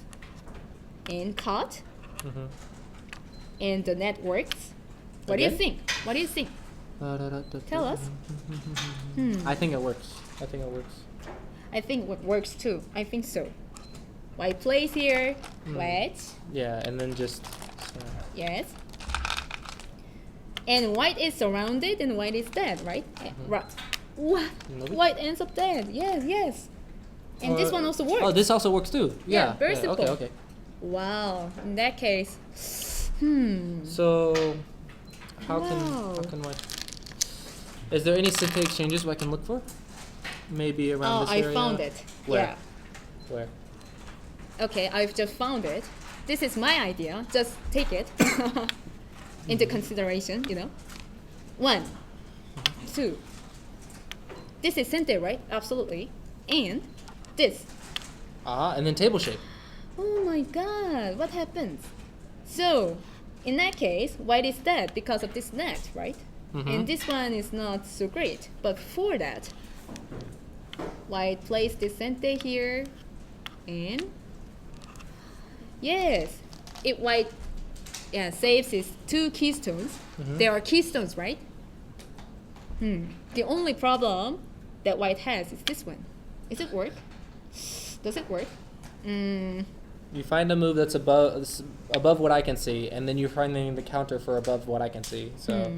And cut. Mm-hmm. And the net works. What do you Again? think? What do you think? Tell us. I think it works. I think it works too. I think so. White plays here. White. Yeah, and then just... Yes. And White is surrounded and White is dead, right? Right. What? Nope. White ends up dead. Yes. And this one also works. Oh, this also works too. Yeah, very simple. Okay. Wow. In that case, So, how Wow. can White... Is there any synthetic exchanges I can look for? Maybe around Oh, this I area? found it. Where? Yeah. Where? Okay, I've just found it. This is my idea. Just take it into consideration, 1, 2. This is center, right? Absolutely. And this. And then table shape. Oh my God, what happens? So, in that case, White is dead because of this net, right? And this one is not so great. But for that, White plays this center here, and yes, if White saves his 2 keystones, there are keystones, right? The only problem that White has is this one. Does it work? Does it work? You find a move that's above what I can see, and then you're finding the counter for above what I can see. So,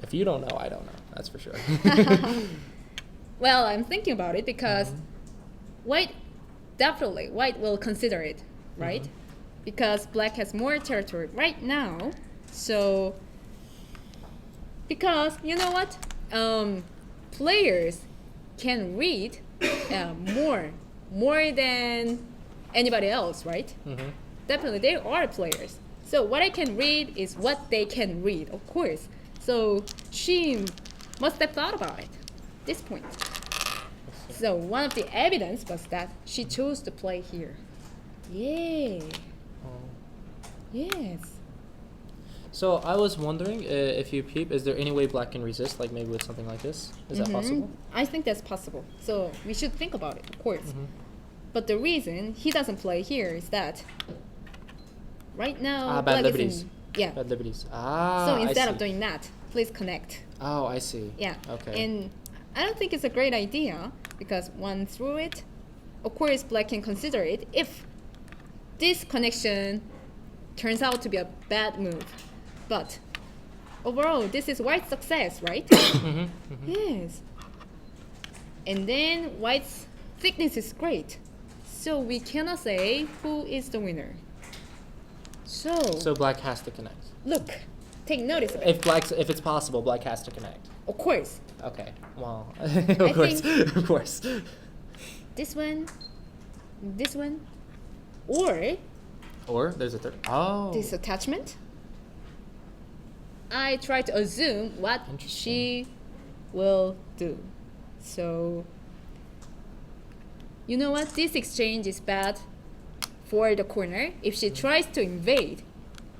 if you don't know, I don't know. That's for sure. Well, I'm thinking about it because White will consider it, right? Because Black has more territory right now. So, because you know what? Players can read more than anybody else, right? Definitely, they are players. So what I can read is what they can read, of course. So she must have thought about it. This point. So one of the evidence was that she chose to play here. Yay. Yes. So I was wondering if you peep, is there any way Black can resist, like maybe with something like this? Is that possible? I think that's possible. So we should think about it, of course. But the reason he doesn't play here is that right now, Bad black liberties. is in, yeah. Bad liberties. So I instead see. of doing that, please connect. Oh, I see. Yeah. Okay. And I don't think it's a great idea because one through it, of course, black can consider it if this connection turns out to be a bad move. But overall, this is white's success, right? Yes. And then white's thickness is great. So we cannot say who is the winner. So black has to connect. Look, take notice of it. If it's possible, black has to connect. Of course. Okay. Well, think- of course. This one, or There's a third. Oh. this attachment. I try to assume what Interesting. she will do. So, you know what? This exchange is bad for the corner if she tries to invade.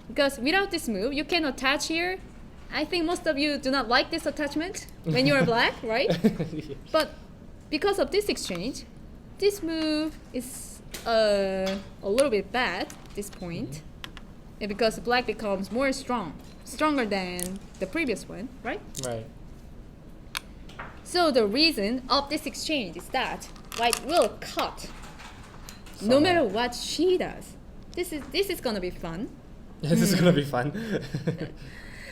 Because without this move, you can attach here. I think most of you do not like this attachment when you are black, right? But because of this exchange, this move is a little bit bad at this point. And because black becomes stronger than the previous one, right? Right. So the reason of this exchange is that white will cut no matter what she does. This is gonna be fun. This is gonna be fun.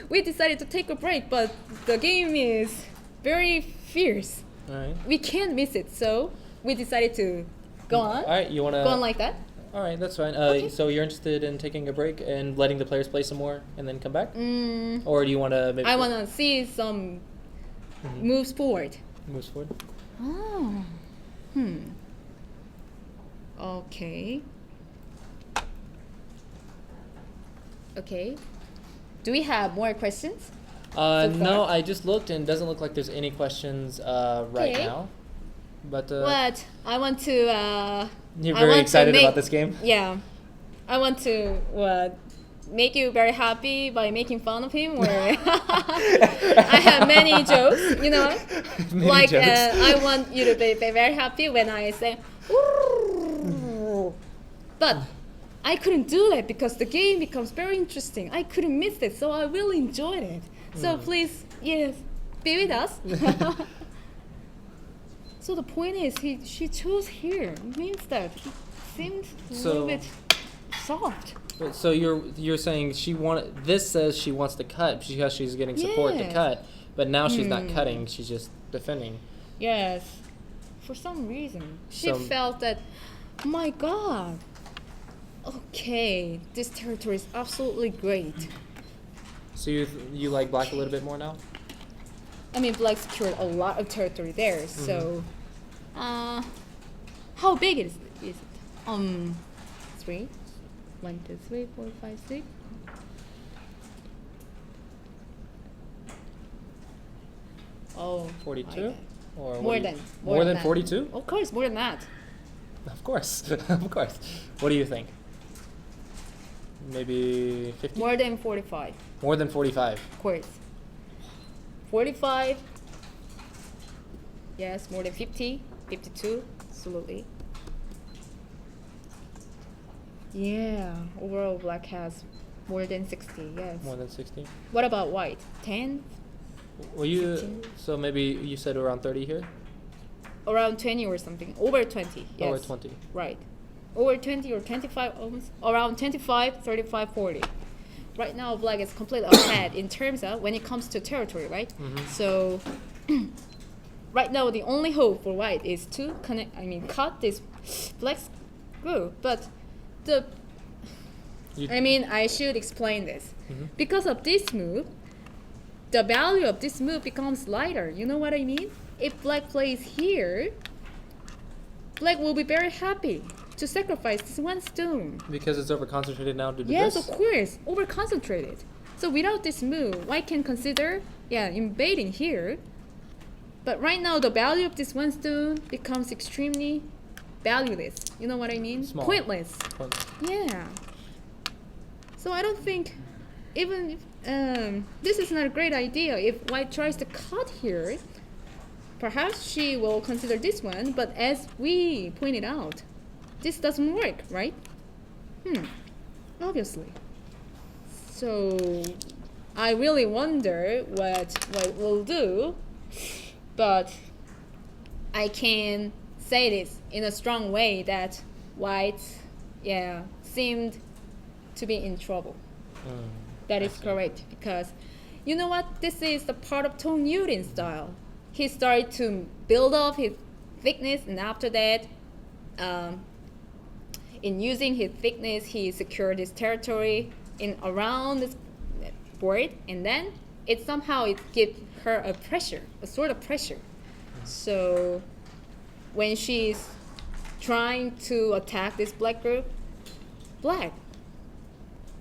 We decided to take a break, but the game is very fierce. All right. We can't miss it, so we decided to go on. All right. You wanna Go on like that. All right, that's fine. Okay. So you're interested in taking a break and letting the players play some more and then come back, Mm, or do you want to maybe? I wanna see some moves forward. Moves forward. Oh. Okay. Okay. Do we have more questions? So No, far? I just looked and it doesn't look like there's any questions right Okay. now. But What? I want to. you're I very want to excited make- about this game. Yeah. I want to make you very happy by making fun of him, or I have many jokes, you know. Many like jokes. I want you to be very happy when I say, "Ooh." But I couldn't do that because the game becomes very interesting. I couldn't miss it, so I really enjoyed it. So please, yes, be with us. So the point is, she chose here. It means that he seemed a little bit soft. So you're saying this says she wants to cut because she's getting support to Yes. cut, but now she's not cutting. She's just defending. Yes, for some reason she Some- felt that, oh my God. Okay, this territory is absolutely great. So you like black a little bit more now? I mean, black secured a lot of territory there. So, how big is it? 3, 1, 2, 3, 4, 5, 6. Oh, 42? my God. Or what More do you- than more than that. 42? Of course, more than that. Of course, of course. What do you think? Maybe 50? More than 45. More than 45. Of course. 45. Yes, more than 50. 52. Absolutely. Yeah, overall black has more than 60. Yes. More than 60. What about white? 10? Well, you 15? so maybe you said around 30 here. Around 20 or something. Over 20. Yes. Over 20. Right. Over 20 or 25 almost. Around 25, 35, 40. Right now black is completely ahead in terms of when it comes to territory, right? So right now the only hope for white is to cut this black's group. But I should explain this. Because of this move, the value of this move becomes lighter. You know what I mean? If black plays here, black will be very happy to sacrifice this one stone. Because it's over concentrated now due to Yes, this. of course, over concentrated. So without this move, white can consider invading here. But right now, the value of this one stone becomes extremely valueless. You know what I mean? Small. Pointless. Point. Yeah. So I don't think, even if, this is not a great idea. If white tries to cut here, perhaps she will consider this one. But as we pointed out, this doesn't work, right? Obviously. So I really wonder what white will do, but I can say this in a strong way that white, seemed to be in trouble. That is correct, because you know what? This is the part of Tong Yulin style. He started to build up his thickness, and after that, in using his thickness, he secured his territory in around this board, and then it gives her a sort of pressure. So when she's trying to attack this black group, black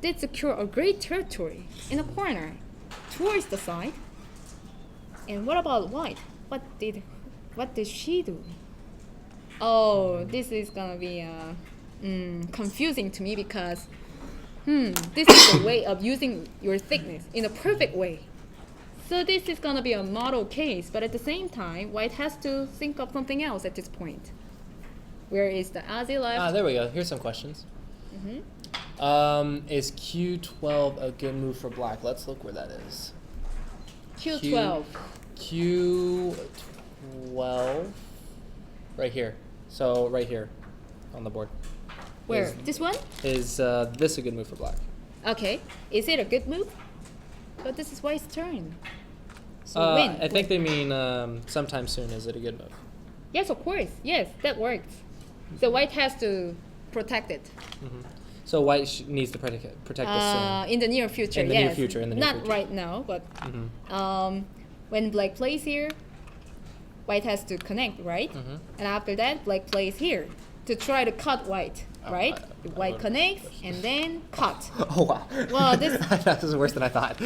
did secure a great territory in a corner towards the side. And what about white? What did she do? Oh, this is gonna be confusing to me, because this is a way of using your thickness in a perfect way. So this is gonna be a model case, but at the same time, white has to think of something else at this point. Where is the Aussie left? There we go. Here's some questions. Is Q12 a good move for black? Let's look where that is. Q12. Q12. Right here. So right here on the board. Where? This one? Is this a good move for black? Okay. Is it a good move? But this is white's turn. So when? I think they mean sometime soon. Is it a good move? Yes, of course. Yes, that works. So white has to protect it. So white needs to protect this soon. In the near future, In the yes. near future. Not right now, but when black plays here, white has to connect, right? And after that, black plays here to try to cut white, right? White connects and then cut. Oh wow! Well, this that was worse than I thought.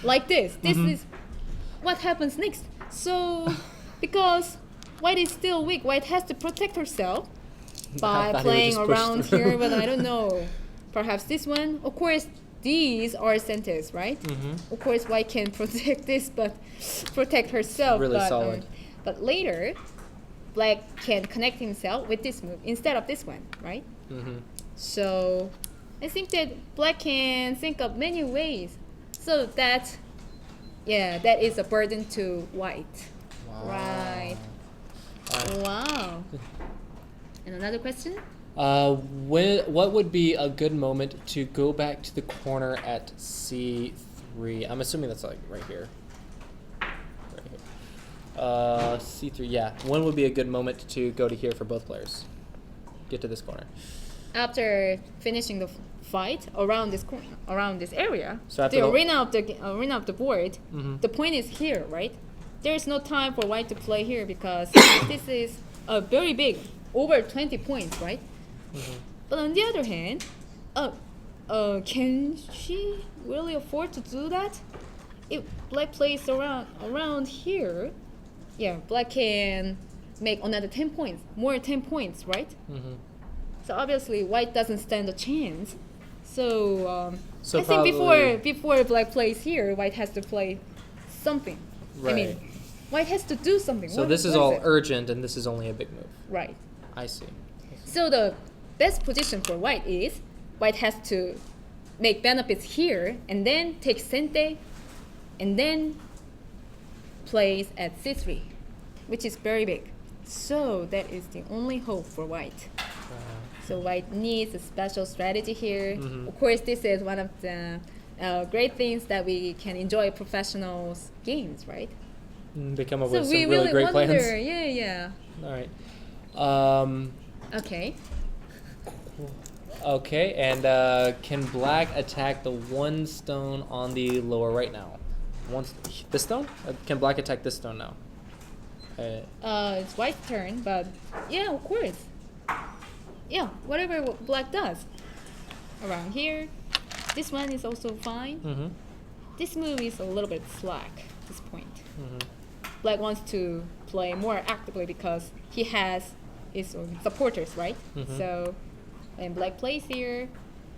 Like this. This is what happens next. So, because white is still weak, white has to protect herself by playing around here, but I don't know. Perhaps this one. Of course, these are centers, right? Of course, white can protect this, but protect herself. Really solid. But later, black can connect himself with this move instead of this one, right? So I think that black can think of many ways. So that is a burden to white. Wow. Right. Wow. And another question? What would be a good moment to go back to the corner at C3? I'm assuming that's like right here. C3, yeah. When would be a good moment to go to here for both players? Get to this corner. After finishing the fight around this corner, around this area, So the arena of the board, the point is here, right? There is no time for white to play here because this is a very big, over 20 points, right? But on the other hand, can she really afford to do that? If black plays around here, black can make another 10 points, more 10 points, right? So obviously white doesn't stand a chance. So I think before black plays here, white has to play something. Right. I mean, white has to do something. So this is all urgent, and this is only a big move. Right. I see. So the best position for white is white has to make benefits here and then take sente and then plays at c3, which is very big. So that is the only hope for white. So white needs a special strategy here. Of course, this is one of the great things that we can enjoy professional games, right? They come up So with some we really great wonder, plans. Yeah. All right. Okay. Okay, and can black attack the one stone on the lower right now? This stone? Can black attack this stone now? It's white's turn, but yeah, of course. Yeah, whatever black does. Around here, this one is also fine. This move is a little bit slack at this point. Black wants to play more actively because he has his own supporters, right? So when black plays here,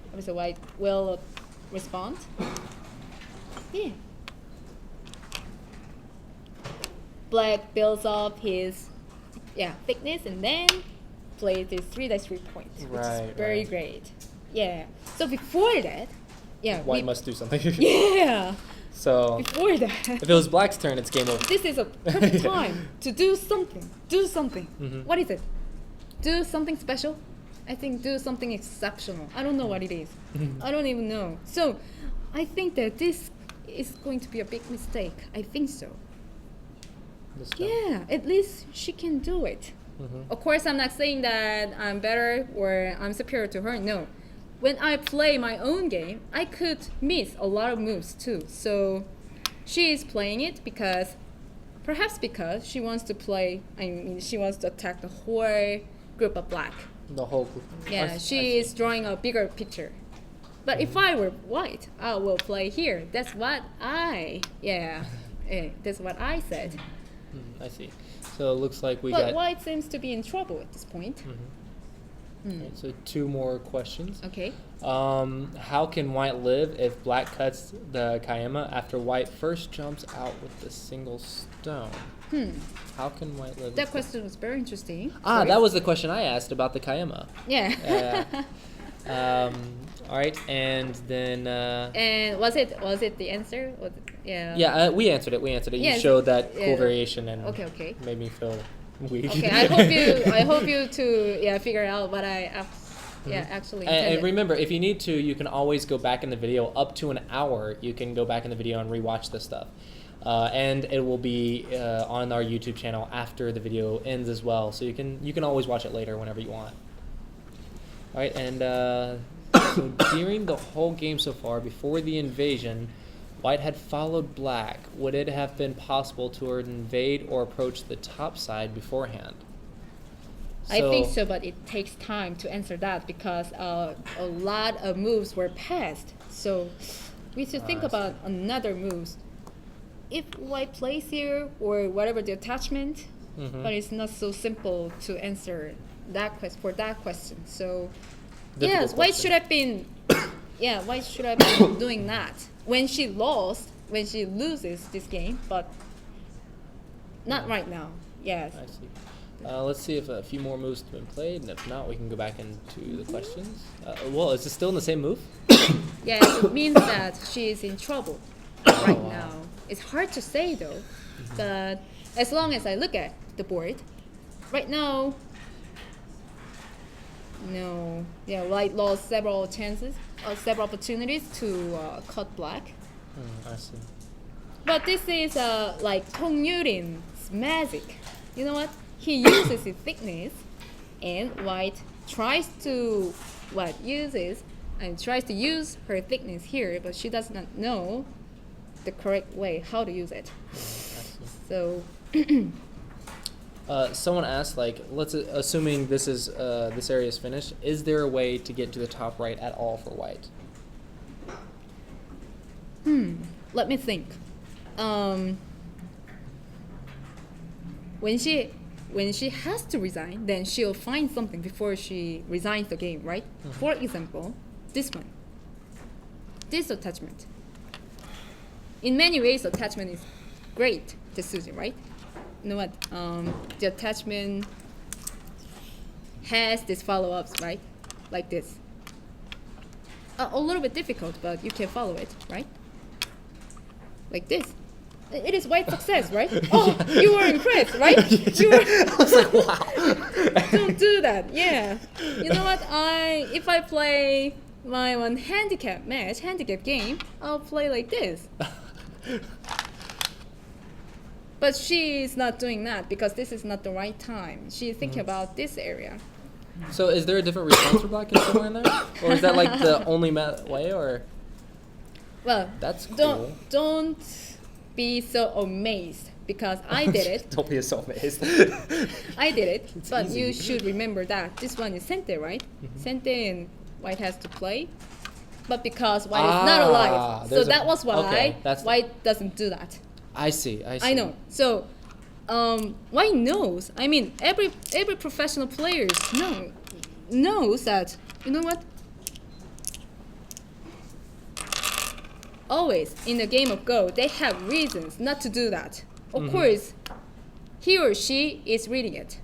obviously white will respond. Yeah. Black builds up his thickness and then plays this 3-3 points, which is very great. Yeah. So before that, yeah. White must do something. Yeah. So Before that. if it was black's turn, it's game over. This is a perfect time to do something. Do something. What is it? Do something special? I think do something exceptional. I don't know what it is. I don't even know. So I think that this is going to be a big mistake. I think so. This time. Yeah, at least she can do it. Of course, I'm not saying that I'm better or I'm superior to her. No. When I play my own game, I could miss a lot of moves too. So she is playing it perhaps because she wants to play, she wants to attack the whole group of black. The whole group. Yeah, she is drawing a bigger picture. But if I were white, I will play here. That's what that's what I said. I see. So it looks like we But got... white seems to be in trouble at this point. Right, so 2 more questions. Okay. How can white live if black cuts the Kayama after white first jumps out with the single stone? How can white live? That question was very interesting. That was the question I asked about the Kayama. Yeah. All right, and then... and was it the answer? Yeah. Yeah, we answered it. Yes. You showed that cool variation and Okay. made me feel weak. Okay, I hope you to figure out what I actually intended. And remember, if you need to, you can always go back in the video up to an hour. You can go back in the video and rewatch this stuff. And it will be on our YouTube channel after the video ends as well. So you can always watch it later whenever you want. All right, and so during the whole game so far, before the invasion, white had followed black. Would it have been possible to invade or approach the top side beforehand? I think so, but it takes time to answer that because a lot of moves were passed. So we should think about another moves. If white plays here or whatever the attachment, but it's not so simple to answer that question. So yes, white should have been doing that when she loses this game, but not right now. Yes. I see. Let's see if a few more moves have been played, and if not, we can go back into the questions. Well, is it still in the same move? Yes, it means that she is in trouble right now. It's hard to say though, but as long as I look at the board, right now, white lost several opportunities to cut black. I see. But this is like Tong Yulin's magic. You know what? He uses his thickness, and white tries to use her thickness here, but she does not know the correct way how to use it. So. Someone asked, assuming this area is finished, is there a way to get to the top right at all for white? Let me think. When she has to resign, then she'll find something before she resigns the game, right? For example, this one. This attachment. In many ways, attachment is great to Suzy, right? You know what? The attachment has these follow-ups, right? Like this. A little bit difficult, but you can follow it, right? Like this. It is white success, right? Oh, you were impressed, right? I was like, wow. Don't do that. Yeah. You know what? If I play my one handicap game, I'll play like this. But she is not doing that because this is not the right time. She is thinking about this area. So is there a different response for black somewhere in there? Or is that like the only way, or? Well, that's cool. Don't be so amazed because I did it. Don't be so amazed. I did it, it's but easy. You should remember that this one is Sente, right? Sente and white has to play. But because white is not alive, so that was why white doesn't do that. I see. I know. So, white knows. I mean, every professional player knows that. You know what? Always in a game of Go, they have reasons not to do that. Of course, he or she is reading it,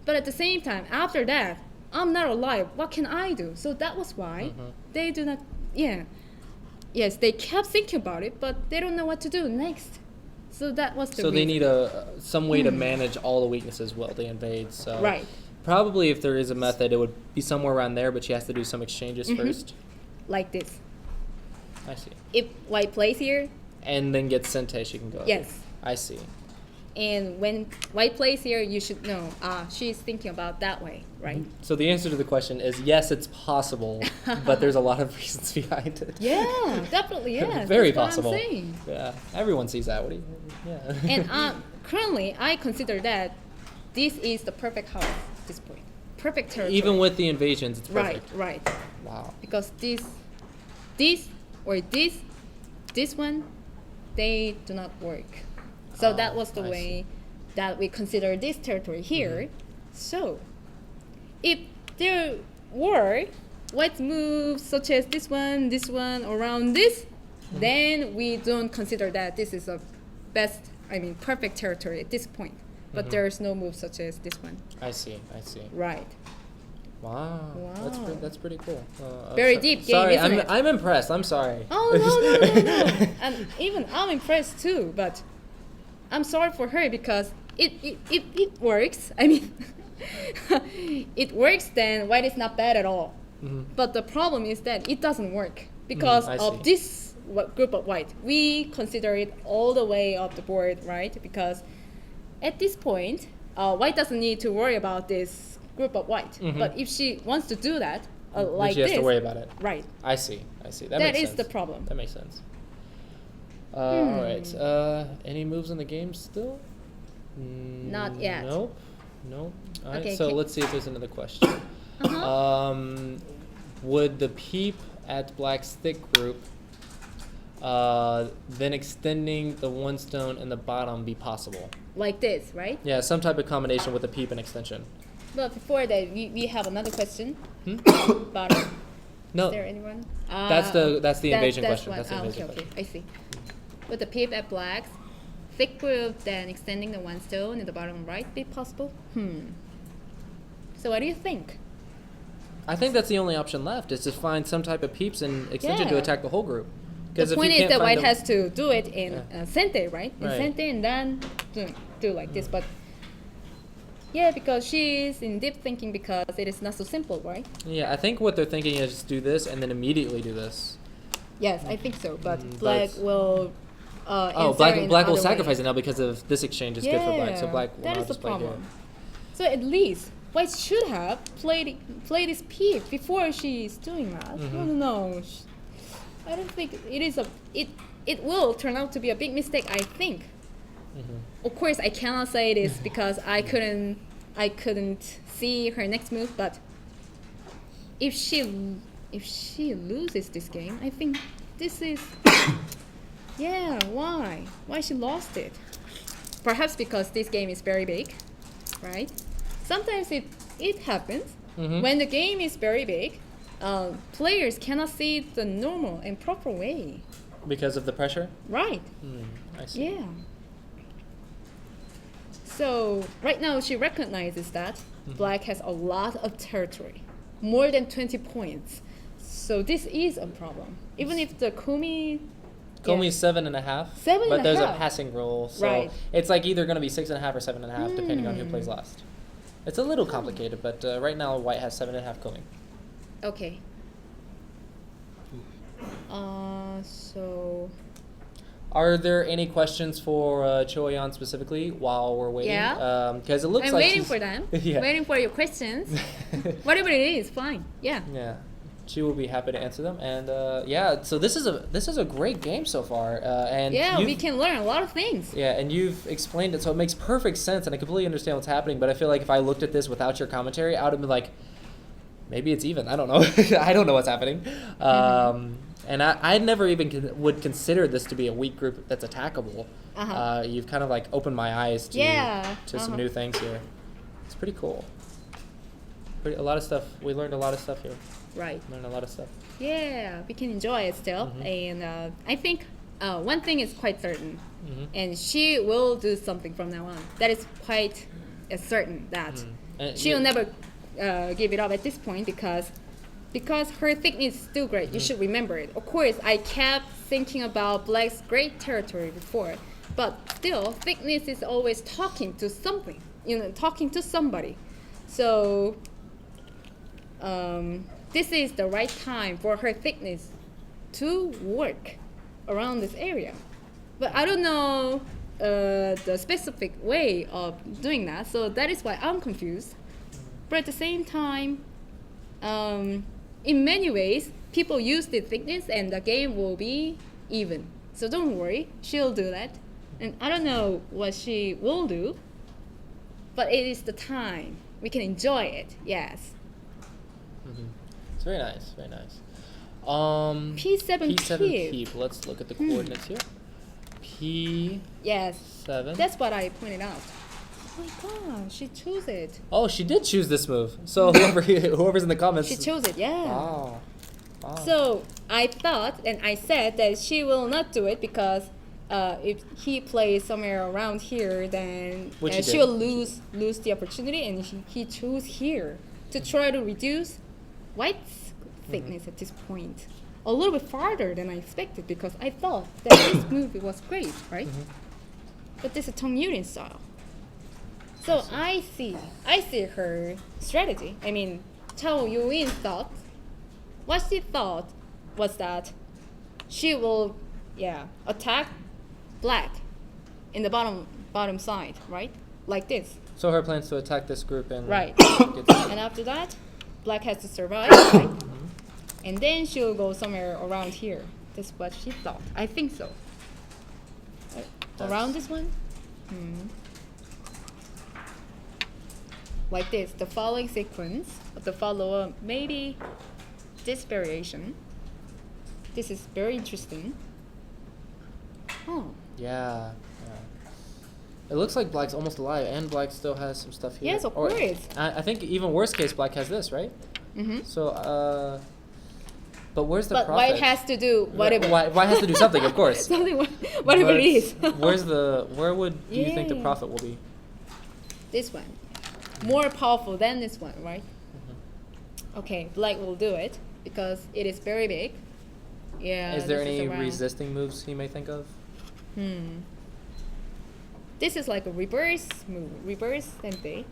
but at the same time, after that, I'm not alive. What can I do? So that was why they do not. Yeah. Yes, they kept thinking about it, but they don't know what to do next. So that was the So reason. they need some way to manage all the weaknesses while they invade. So Right. probably if there is a method, it would be somewhere around there, but she has to do some exchanges first. Like this. I see. If white plays here, And then get Sente, she can go. yes. I see. And when white plays here, you should know, she's thinking about that way, right? So the answer to the question is yes, it's possible, but there's a lot of reasons behind it. Yeah, definitely, yes. Very That's possible. What I'm saying. Yeah, everyone sees that. What do you? Yeah. And currently, I consider that this is the perfect house at this point. Perfect territory. Even with the invasions, it's perfect. Right. Wow. Because this, or this one, they do not work. So that was the I way that we consider this territory here. So, if there were white moves such as this one, around this, then we don't consider that this is a perfect territory at this point. But there's no move such as this one. I see. Right. Wow. Wow. That's pretty cool. Very deep game, sorry, isn't it? I'm impressed. I'm sorry. Oh, no. And even I'm impressed too, but I'm sorry for her because it works. I mean, it works, then white is not bad at all. But the problem is that it doesn't work because of this group of white. We consider it all the way up the board, right? Because at this point, white doesn't need to worry about this group of white. But if she wants to do that, like she has this, to worry about it. Right. I see. That That makes is sense. the problem. That makes sense. All right. Any moves in the game still? Not yet. Nope. All right. Okay, So let's see if there's another question. Would the peep at Black's thick group, then extending the one stone in the bottom be possible? Like this, right? Yeah, some type of combination with a peep and extension. But before that, we have another question. Bottom. No, Is there anyone? that's the invasion that's question. one. That's the invasion Okay, question. I see. With the peep at blacks, thick group, then extending the one stone in the bottom right be possible? So what do you think? I think that's the only option left is to find some type of peeps and extension to Yeah. attack the whole group. The point is that white has to do it in Sente, right? In Right. Sente and then do like this. But yeah, because she is in deep thinking because it is not so simple, right? Yeah, I think what they're thinking is do this and then immediately do this. Yes, I think so. But but black it's- will. Black will sacrifice it now because of this exchange is good for black. So Yeah, black will that now is the just play here. problem. So at least white should have played this peep before she's doing that. No. I don't think it is it will turn out to be a big mistake, I think. Of course, I cannot say this because I couldn't see her next move, but if she loses this game, I think this is yeah, why she lost it? Perhaps because this game is very big, right? Sometimes it happens when the game is very big. Players cannot see it the normal and proper way. Because of the pressure? Right. I see. Yeah. So right now she recognizes that black has a lot of territory, more than 20 points. So this is a problem. Even if the Komi... Komi's 7.5. 7.5. But there's a passing rule. So Right. it's like either going to be 6.5 or 7.5 depending on who plays last. It's a little complicated, but right now white has 7.5 Komi. Okay. So... Are there any questions for Cho Hyeyeon specifically while we're waiting? Yeah. Because it looks I'm like waiting she's- for them. Yeah. Waiting for your questions. Whatever it is, fine. Yeah. Yeah, she will be happy to answer them. And yeah, so this is a great game so far. And Yeah, you've- we can learn a lot of things. Yeah, and you've explained it, so it makes perfect sense, and I completely understand what's happening. But I feel like if I looked at this without your commentary, I would have been like, maybe it's even. I don't know. I don't know what's happening. And I never even would consider this to be a weak group that's attackable. You've kind of like opened my eyes to some new things here. It's pretty cool. A lot of stuff. We learned a lot of stuff here. Right. Learned a lot of stuff. Yeah, we can enjoy it still. And I think one thing is quite certain. And she will do something from now on. That is quite certain that And she will never give it up at this point because her thickness is still great. You should remember it. Of course, I kept thinking about Black's great territory before, but still, thickness is always talking to something, talking to somebody. So this is the right time for her thickness to work around this area. But I don't know the specific way of doing that, so that is why I'm confused. But at the same time, in many ways, people use the thickness and the game will be even. So don't worry, she'll do that. And I don't know what she will do, but it is the time. We can enjoy it, yes. It's very nice, very nice. P7 keep. Let's look at the coordinates here. P7. Yes, that's what I pointed out. Oh my god, she chose it. Oh, she did choose this move. So whoever's in the comments. She chose it, yeah. Wow. So I thought, and I said that she will not do it because if he plays somewhere around here, then she will lose the opportunity, and he chose here to try to reduce White's thickness at this point. A little bit farther than I expected because I thought that this move was great, right? But this is Tong Yulin style. So I see her strategy. I mean, Cao Youyin thought, what she thought was that she will, attack Black in the bottom side, right? Like this. So her plans to attack this group and right. And after that, Black has to survive, right? And then she'll go somewhere around here. That's what she thought. I think so. Around this one? Like this, the following sequence of the follower, maybe this variation. This is very interesting. Oh. Yeah. It looks like Black's almost alive, and Black still has some stuff here. Yes, of course. I think even worst case, Black has this, right? So, but where's the profit? White has to do whatever. White has to do something, of course. Something, whatever it is. Where would you think the profit will be? This one. More powerful than this one, right? Okay, Black will do it because it is very big. Yeah. Is there any resisting moves he may think of? This is like a reverse move, reverse sente.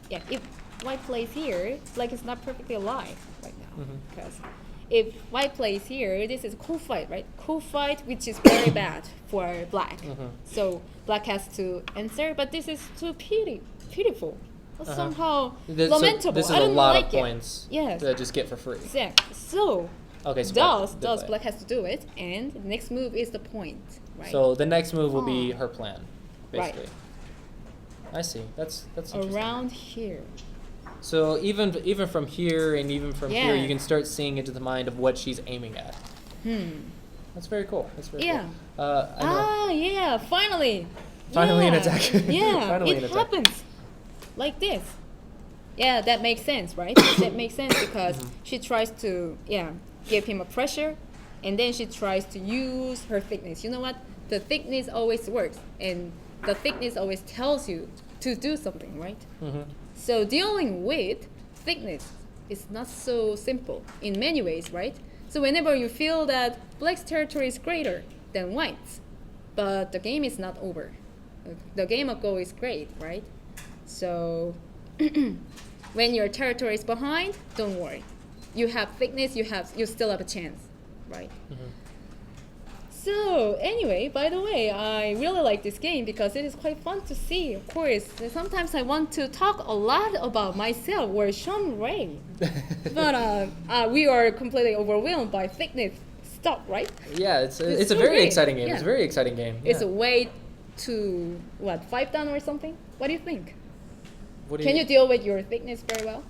Yeah, if White plays here, Black is not perfectly alive right now. Because if White plays here, this is cool fight, right? Cool fight, which is very bad for Black. So Black has to answer, but this is too pitiful. Somehow lamentable. This is I don't a lot like of points to just get for free. Exactly. So does Black has to do it, and the next move is the point, right? So the next move will be her plan, basically. Right. I see. That's interesting. Around here. So even from here and even from here, you can start seeing into the mind of what she's aiming at. That's very cool. That's very cool. Yeah. Finally. Finally an attack. It happens like this. Yeah, that makes sense, right? That makes sense because she tries to give him a pressure, and then she tries to use her thickness. You know what? The thickness always works, and the thickness always tells you to do something, right? So dealing with thickness is not so simple in many ways, right? So whenever you feel that Black's territory is greater than White's, but the game is not over. The game of Go is great, right? So when your territory is behind, don't worry. You have thickness, you still have a chance, right? So anyway, by the way, I really like this game because it is quite fun to see. Of course, sometimes I want to talk a lot about myself or Sean Ray, but we are completely overwhelmed by thickness stuff, right? Yeah, it's a so very great. exciting game. Yeah. It's a very exciting game. It's a way to 5 down or something. What do you think? Can you deal with your thickness very well?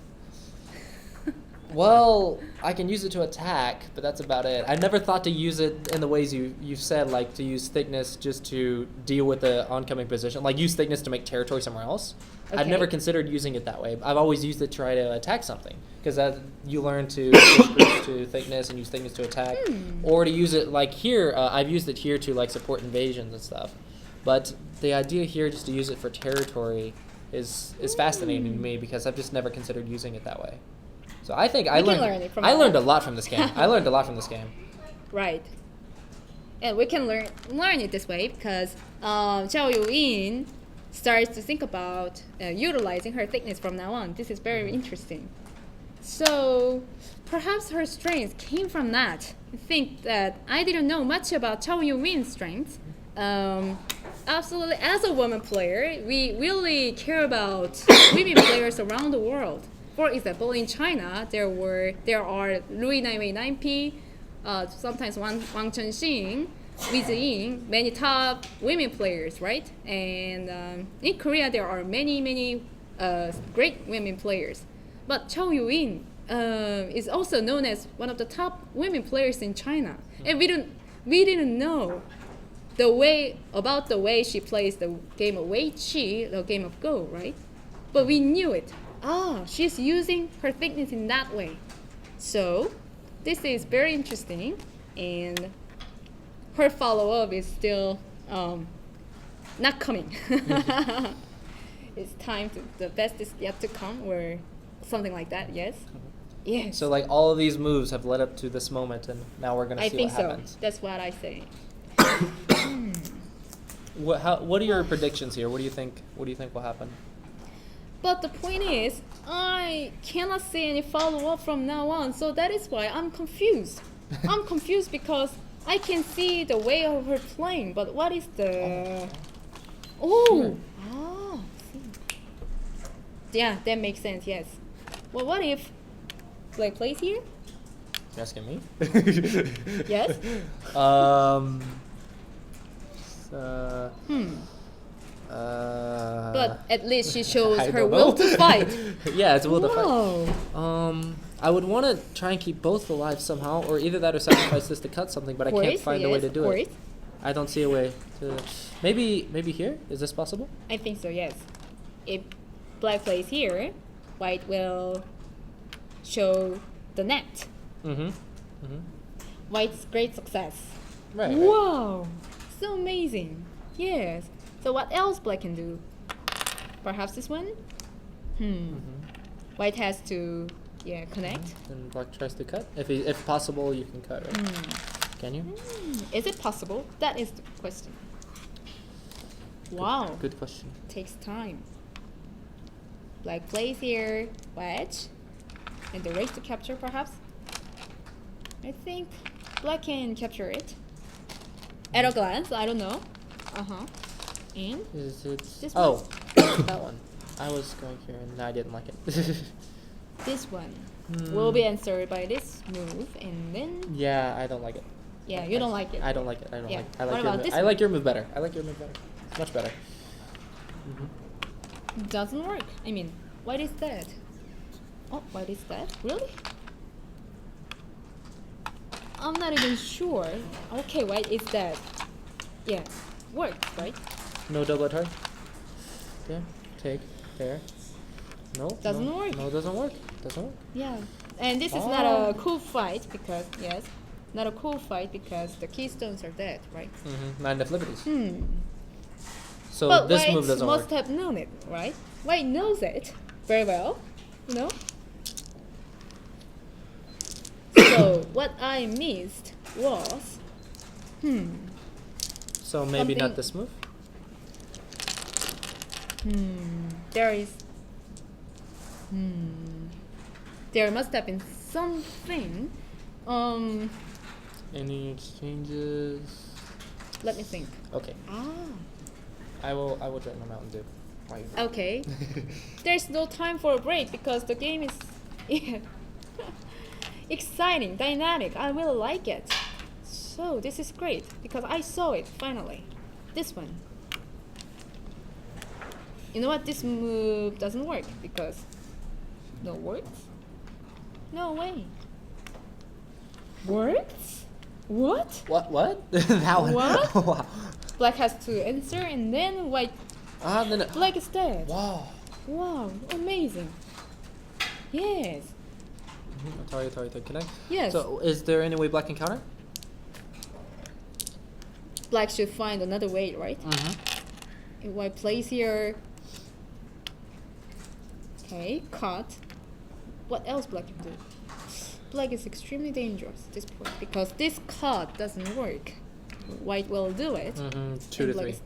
Well, I can use it to attack, but that's about it. I never thought to use it in the ways you've said, like to use thickness just to deal with the oncoming position, like use thickness to make territory somewhere else. Okay. I've never considered using it that way. I've always used it to try to attack something, because you learn to push groups to thickness and use thickness to attack, or to use it like here. I've used it here to like support invasions and stuff. But the idea here just to use it for territory is fascinating to me because I've just never considered using it that way. So I think We can learn it from I learned a that. lot from this game. I learned a lot from this game. Right. And we can learn it this way because Cao Youyin starts to think about utilizing her thickness from now on. This is very interesting. So perhaps her strength came from that. I think that I didn't know much about Cao Yuyin's strength. Absolutely, as a woman player, we really care about women players around the world. For example, in China, there are Lui Naiwei 9P, sometimes Wang Chenxing, Wei Ziying, many top women players, right? And in Korea, there are many great women players. But Cao Youyin is also known as one of the top women players in China, and we didn't know the way she plays the game of Wei Qi, the game of Go, right? But we knew it. She's using her thickness in that way. So this is very interesting, and her follow-up is still not coming. It's time to, the best is yet to come, or something like that. Yes. Yes. So like all of these moves have led up to this moment, and now we're gonna see what happens. I think so. That's what I say. What are your predictions here? What do you think will happen? But the point is, I cannot see any follow-up from now on, so that is why I'm confused. I'm confused because I can see the way of her playing, but what is the... Yeah, that makes sense, yes. Well, what if Blake plays here? You're asking me? Yes? But at least she shows her will to fight. Yeah, it's a will to Whoa. fight. I would want to try and keep both alive somehow, or either that or sacrifice this to cut something, but I can't find a way to do it. I don't see a way to... Maybe here? Is this possible? I think so, yes. If Black plays here, White will show the net. White's great success. Right. Wow, so amazing. Yes. So what else Black can do? Perhaps this one? White has to, connect. And Black tries to cut. If possible, you can cut, right? Can you? Is it possible? That is the question. Wow. Good question. Takes time. Black plays here, wedge, and the race to capture perhaps. I think Black can capture it. At a glance, I don't know. And Is it? this Oh, that one. I was going here and I didn't like it. this one will be answered by this move, and then Yeah, I don't like it. yeah, you don't like it. I don't like it. I don't Yeah. like it. I What like about your this I like your move better. I like your move better. It's much better. Doesn't work. I mean, what is that? Oh, what is that? Really? I'm not even sure. Okay, what is that? Yeah, works, right? No double attack. Yeah, take, there. No. Doesn't no, work. No, it doesn't work. Doesn't work. Yeah, and this is not a cool fight because not a cool fight because the keystones are dead, right? 9 left liberties. Hmm. So But this White move doesn't must work. have known it, right? White knows it very well, you know. So what I missed was, So maybe not something- this move. there is, there must have been something. Any exchanges? Let me think. Okay. I will drink my Mountain Dew. Why? Okay. There's no time for a break because the game is exciting, dynamic. I really like it. So this is great because I saw it finally. This one. You know what? This move doesn't work because no works. No way. Works? What? What? That one. What? Wow. Black has to answer and then white. Then Black is dead. wow. Wow, amazing. Yes. Sorry. Can I? Yes. So is there any way Black can counter? Black should find another way, right? If white plays here, Okay, cut. What else black can do? Black is extremely dangerous at this point because this cut doesn't work. White will do it. 2 and to black 3. is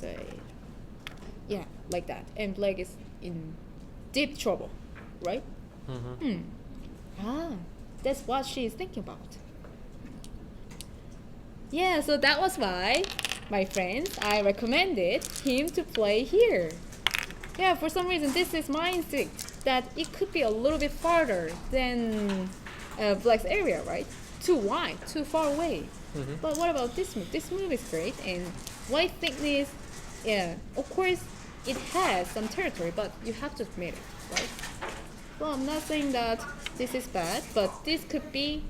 yeah, like that. And black is in deep trouble, right? That's what she is thinking about. Yeah, so that was why, my friends, I recommended him to play here. Yeah, for some reason, this is my instinct that it could be a little bit farther than black's area, right? Too wide, too far away. But what about this move? This move is great, and white thickness, yeah, of course, it has some territory, but you have to admit it, right? Well, I'm not saying that this is bad, but this could be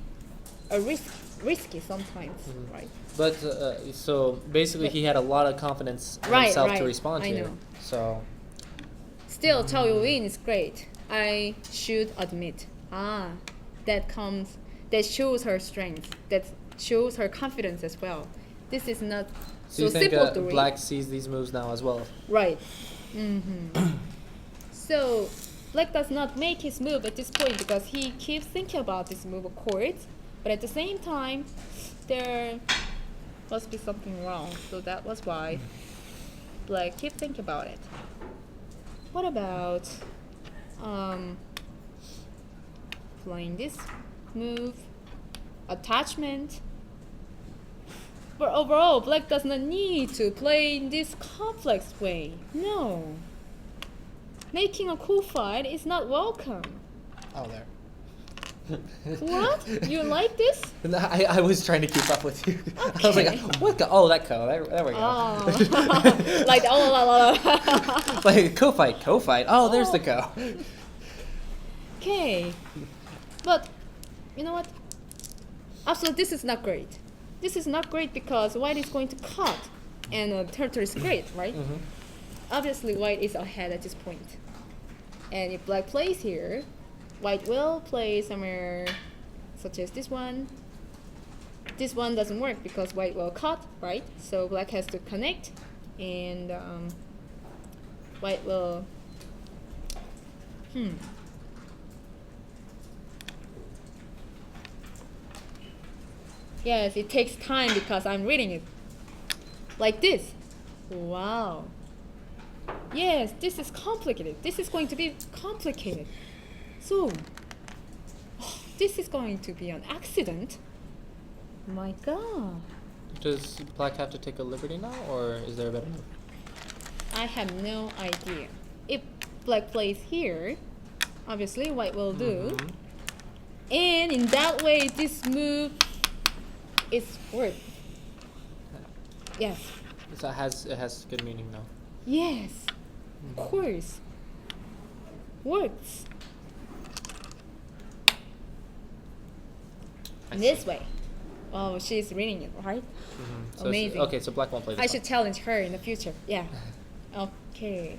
a risky sometimes, right? But so basically, he had a lot of confidence in himself to respond to. I know. So still, Cao Youyin is great. I should admit. That shows her strength. That shows her confidence as well. This is not so you think simple to read. black sees these moves now as well? Right. So black does not make his move at this point because he keeps thinking about this move, of course. But at the same time, there must be something wrong. So that was why black keep thinking about it. What about playing this move? Attachment. But overall, black does not need to play in this complex way. No. Making a cool fight is not welcome. Oh, there. What? You like this? No, I was trying to keep up with you. Okay. I was like, what? Oh, that co. There we go. Oh. Like, oh. Like, co-fight. Oh, there's the co. Okay. But, you know what? Absolutely, this is not great. This is not great because white is going to cut and territory is great, right? Obviously, white is ahead at this point. And if black plays here, white will play somewhere such as this one. This one doesn't work because white will cut, right? So black has to connect and white will... Yes, it takes time because I'm reading it. Like this. Wow. Yes, this is complicated. This is going to be complicated. So, this is going to be an accident. My God. Does black have to take a liberty now, or is there a better move? I have no idea. If black plays here, obviously white will do. And in that way, this move is worth. Yes. So it has good meaning now. Yes. Of course. Works. This way. Oh, she's reading it, right? So amazing. Okay, so black won't play this I should challenge her in the future. Yeah. Okay.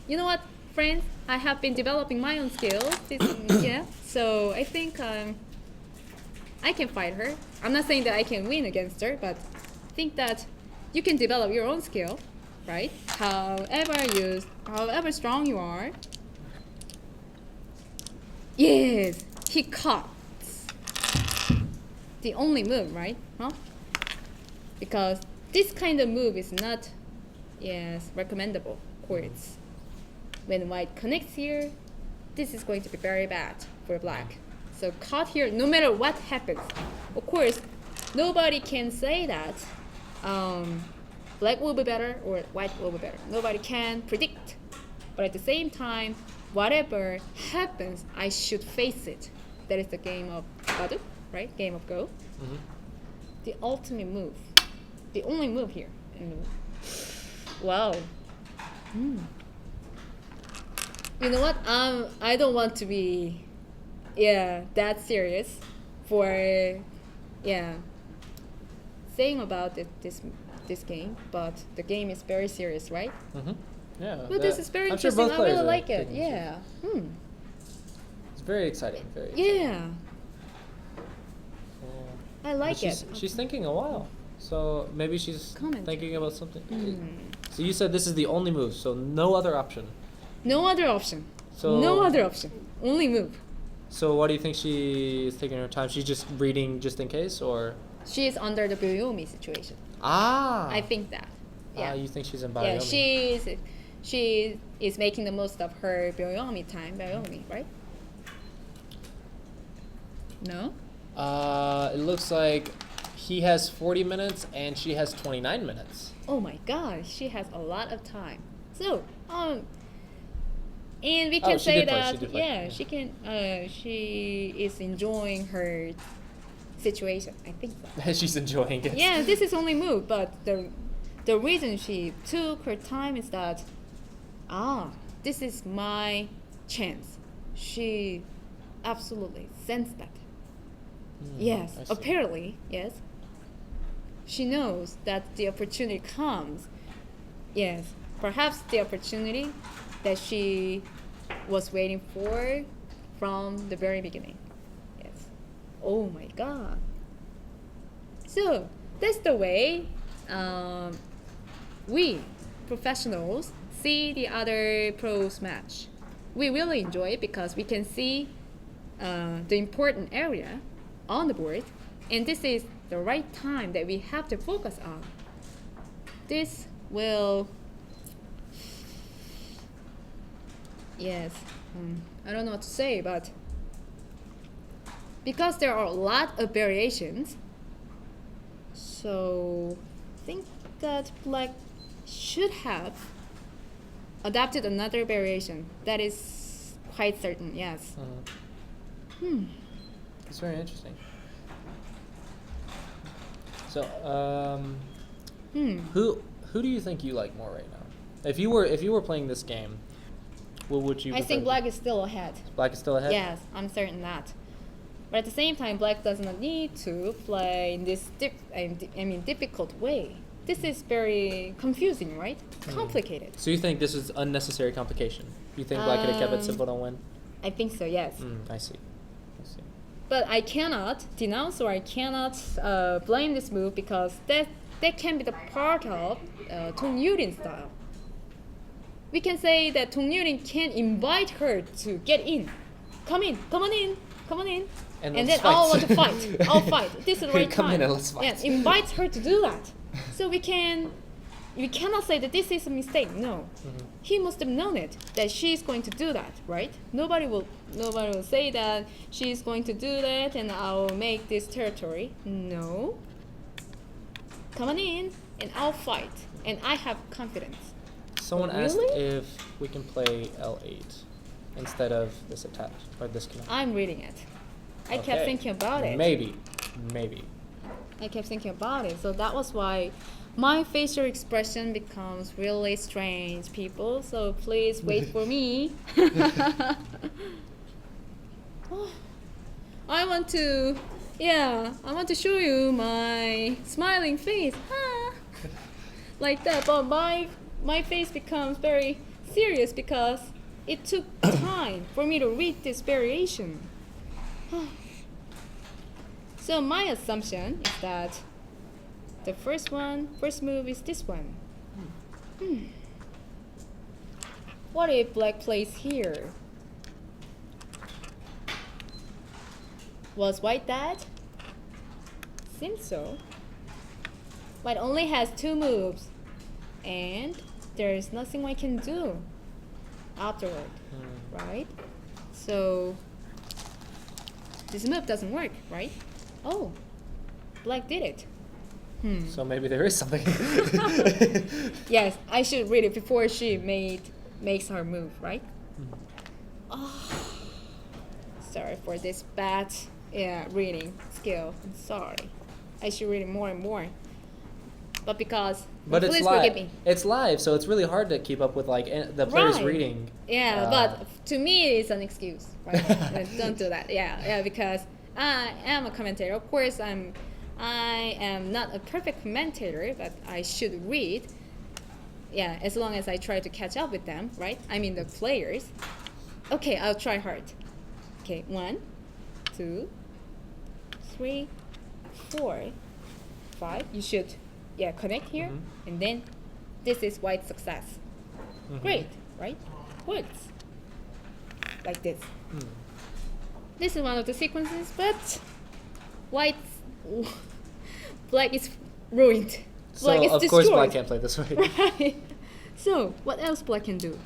You know what, friends? I have been developing my own skills. Yeah. So I think I can fight her. I'm not saying that I can win against her, but I think that you can develop your own skill, right? However strong you are. Yes, he cuts. The only move, right? Huh? Because this kind of move is not, recommendable. Of course, when white connects here, this is going to be very bad for black. So cut here, no matter what happens. Of course, nobody can say that black will be better or white will be better. Nobody can predict. But at the same time, whatever happens, I should face it. That is the game of Badu, right? Game of Go. The ultimate move. The only move here. Wow. You know what? I don't want to be that serious for saying about this game, but the game is very serious, right? Yeah. But this is very I'm sure interesting. both I players really are like it. taking it Yeah. It's very exciting. Very exciting. Yeah. I like it. She's thinking a while. So maybe she's thinking about something. So you said this is the only move, so no other option. No other option. So No other option. Only move. So why do you think she is taking her time? She's just reading just in case, or? She is under the Byoyomi situation. Ah. I think that. Yeah. You think she's in Yeah, Byoyomi? she is making the most of her Byoyomi time. Byoyomi, right? No? It looks like he has 40 minutes and she has 29 minutes. Oh my god, she has a lot of time. So, and we can she say did play, that she did play. she can she is enjoying her situation. I think so. She's enjoying it. Yeah, this is only move, but the reason she took her time is that this is my chance. She absolutely sensed that. Yes, I see. apparently, yes. She knows that the opportunity comes. Yes, perhaps the opportunity that she was waiting for from the very beginning. Yes. Oh my god. So, that's the way we professionals see the other pros match. We really enjoy it because we can see the important area on the board, and this is the right time that we have to focus on. This will, yes, I don't know what to say, but because there are a lot of variations, so I think that Black should have adapted another variation. That is quite certain, yes. It's very interesting. So, who do you think you like more right now? If you were playing this game, what would you? I think Black is still ahead. Black is still ahead. Yes, I'm certain that. But at the same time, Black does not need to play in this difficult way. This is very confusing, right? Complicated. So you think this is unnecessary complication? You think Black could have kept it simple to win? I think so, yes. I see. But I cannot denounce or I cannot blame this move because that can be the part of Tong Yulin style. We can say that Tong Yulin can invite her to get in. Come in, come on in, come on in. And then I'll want to fight. I'll fight. This is the right Come time. in and let's fight. Yeah, invites her to do that. So we cannot say that this is a mistake. No, he must have known it that she's going to do that, right? Nobody will say that she's going to do that and I'll make this territory. No. Come on in and I'll fight, and I have confidence. Someone Really? asked if we can play L8 instead of this attach or this command. I'm reading it. I kept thinking about it. Maybe. I kept thinking about it. So that was why my facial expression becomes really strange, people. So please wait for me. I want to show you my smiling face. Like that. But my face becomes very serious because it took time for me to read this variation. So my assumption is that the first move is this one. What if Black plays here? Was White that? Seems so. White only has 2 moves, and there is nothing I can do afterward, right? So this move doesn't work, right? Oh, Black did it. So maybe there is something. Yes, I should read it before she makes her move, right? Sorry for this bad reading skill. I'm sorry. I should read it more and more. But it's please live. forgive me. It's live, so it's really hard to keep up with the players Right. reading. Yeah, but to me it's an excuse, right? Don't do that. Yeah, because I am a commentator. Of course, I am not a perfect commentator, but I should read. Yeah, as long as I try to catch up with them, right? I mean the players. Okay, I'll try hard. Okay, 1, 2, 3, 4, 5. You should, connect here, and then this is White's success. Great, right? Works. like this. Hmm. This is one of the sequences, but white, black is ruined. Black So is of destroyed. course black can't play this way. Right. So what else black can do?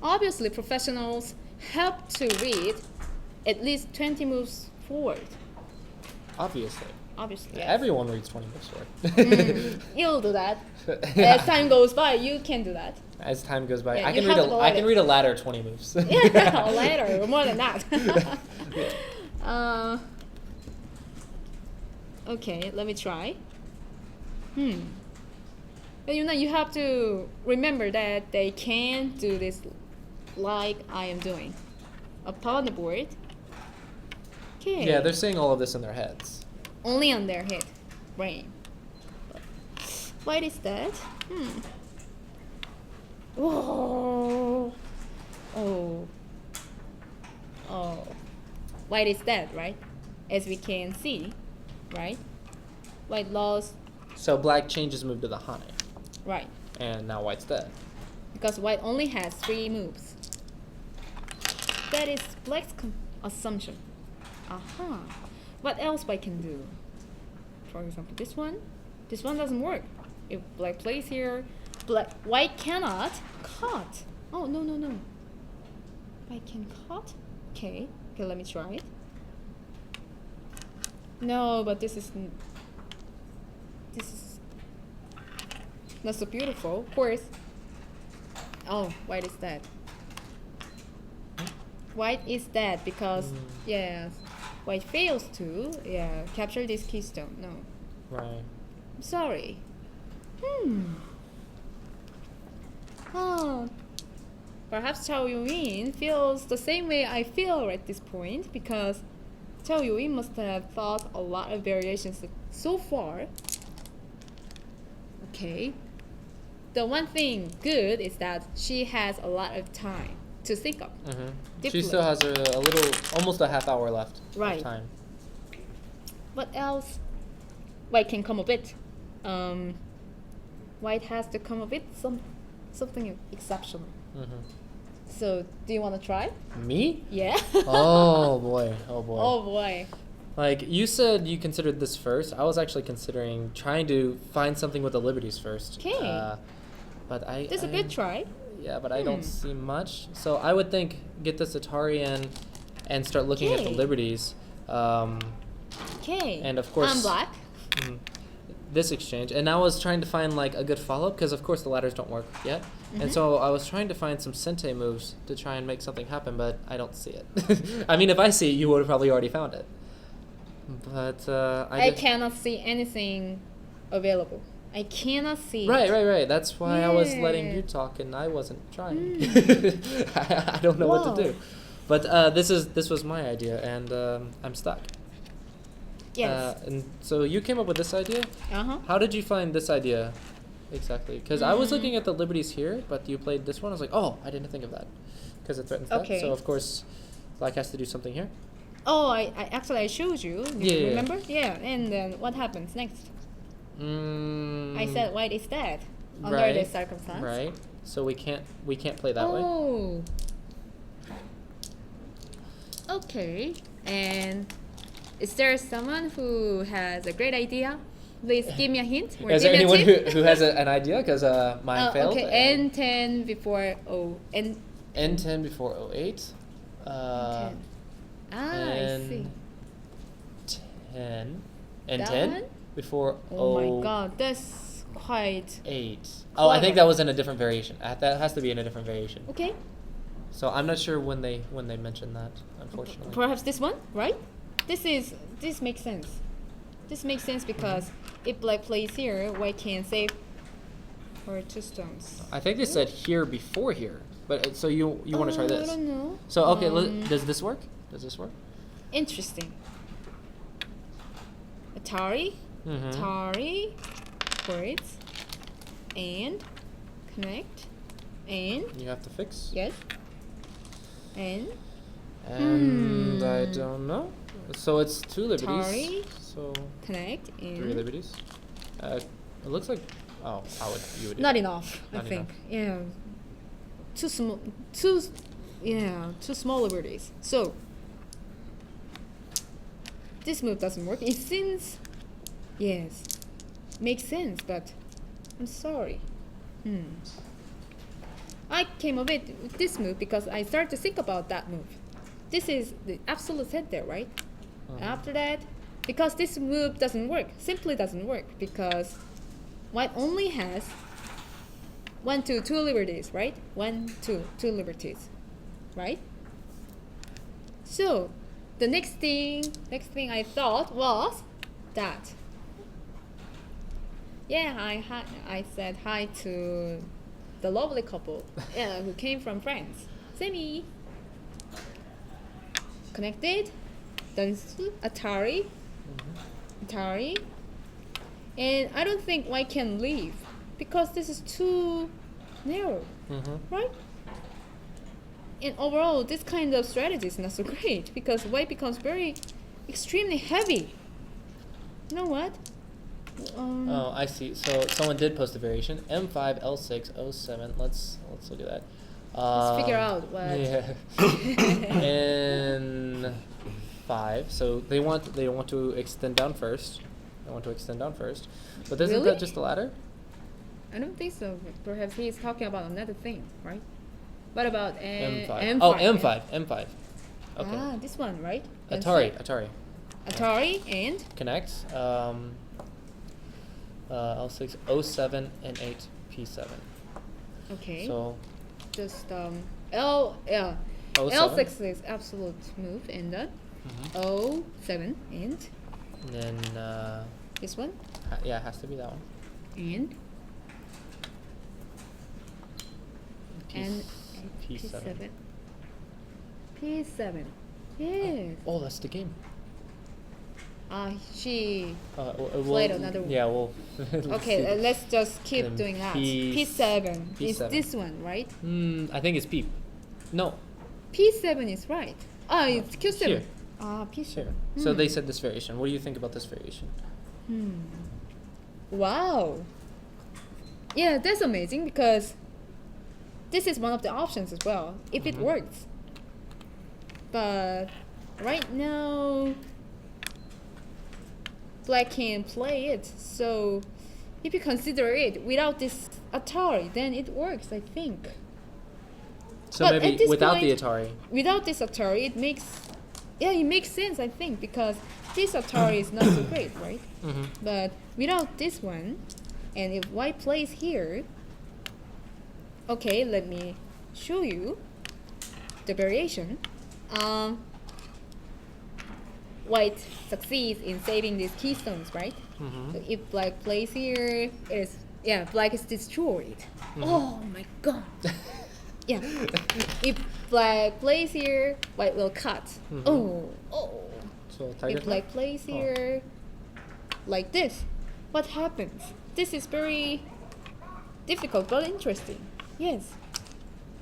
Obviously, professionals help to read at least 20 moves forward. Obviously. Obviously, yes. Everyone reads 20 moves forward. You'll do that. As time goes by, you can do that. As time goes by, Yeah, I you can have read to go I at can it. read a ladder 20 moves. Yeah, later, or more than that. Okay, let me try. But you have to remember that they can't do this like I am doing. Upon the board. Okay. Yeah, they're saying all of this in their heads. Only on their head, brain. What is that? Whoa. Oh. White is dead, right? As we can see, right? White lost, So black changes move to the Hane, right? and now white's dead. Because white only has 3 moves. That is black's assumption. Aha. What else white can do? For example, this one. This one doesn't work. If black plays here, white cannot cut. Oh, no. White can cut? Okay, let me try it. No, but this is not so beautiful, of course. Oh, white is dead. White is dead because, yes, white fails to, capture this keystone. No. Right. I'm sorry. Oh. Perhaps Cao Youyin feels the same way I feel at this point because Cao Youyin must have thought a lot of variations so far. Okay. The one thing good is that she has a lot of time to think of. She still has a little, almost a half hour left Right. of time. What else? White can come up with. White has to come up with something exceptional. So, do you want to try? Me? Yeah. Oh boy. Oh boy. Like, you said you considered this first. I was actually considering trying to find something with the liberties first. Okay. But That's a good try. Yeah, but I don't see much. So I would think get this Atari and start looking at the Okay. liberties. Okay. And of course, I'm black. this exchange. And I was trying to find like a good follow-up because of course the ladders don't work yet. And so I was trying to find some sente moves to try and make something happen, but I don't see it. I mean, if I see it, you would have probably already found it. But I cannot see anything available. I cannot see. Right. That's why I was letting Yeah. you talk and I wasn't trying. I don't know what to do. But this was my idea and I'm stuck. Yes. And so you came up with this idea? How did you find this idea exactly? Because I was looking at the liberties here, but you played this one. I was like, oh, I didn't think of that because it threatens that. So of course, black has to do something here. Oh, I actually showed you. Do you Yeah. remember? Yeah. And then what happens next? I said white is dead under this circumstance. Right. So we can't play that way. Oh. Okay. And is there someone who has a great idea? Please give me a hint. Or Is give there me a anyone tip. who has an idea? Because mine failed. Okay. N10 before O. N10 before 08. N10. I see. 10. That N10 one? before Oh my god, that's quite 8. Oh, I think clever. that was in a different variation. That has to be in a different variation. okay. So I'm not sure when they mentioned that, unfortunately. Perhaps this one, right? This makes sense. This makes sense because if black plays here, white can save for 2 stones. I think they said here before here, but so you want to try this? I don't know. So okay, does this work? Does this work? Interesting. Atari, Atari, words, and connect, and You have to fix. yes, and I don't know. So it's 2 liberties. Atari. So connect, 3 and liberties. It looks like you would. not enough. I Not think. Yeah. too small, too small liberties. So this move doesn't work. It seems, yes, makes sense, but I'm sorry. I came up with this move because I started to think about that move. This is the absolute head there, right? After that, because this move doesn't work, simply doesn't work, because white only has 1, 2, 2 liberties, right? 1, 2, 2 liberties, right? So the next thing I thought was that, yeah, I said hi to the lovely couple, who came from France. Semi connected, Dansu, Atari, and I don't think white can leave because this is too narrow, right? And overall, this kind of strategy is not so great because white becomes very extremely heavy. You know what? Oh, I see. So someone did post a variation. M5, L6, O7. Let's look at that. Let's figure out what. Yeah. N5. So they want to extend down first. But isn't Really? that just the ladder? I don't think so. Perhaps he's talking about another thing, right? What about M5. M5? Oh, M5. Okay. Ah, this one, right? Atari. Atari and Connect. L6, O7, and 8, P7. okay. So Just O7. L6 is absolute move, and then O7 and then this one yeah, it has to be that one. and P7. P7. Yes. Oh, that's the game. She Played another one. Yeah, well. okay. Let's just keep Then doing that. P7. Is this one, right? I think it's P. No. P7 is right. It's Q7. Here. P7. Sure. So they said this variation. What do you think about this variation? Wow. Yeah, that's amazing because this is one of the options as well, if it works. But right now, black can play it. So if you consider it without this Atari, then it works, I think. So But at maybe this without the point, Atari. Without this Atari, it makes sense, I think, because this Atari is not so great, right? But without this one, and if white plays here, okay, let me show you the variation. White succeeds in saving these keystones, right? So if black plays here, black is destroyed. Oh my god. Yeah. If black plays here, white will cut. Oh. So tiger If black plays here, like this, what happens? This is very difficult but interesting. Yes.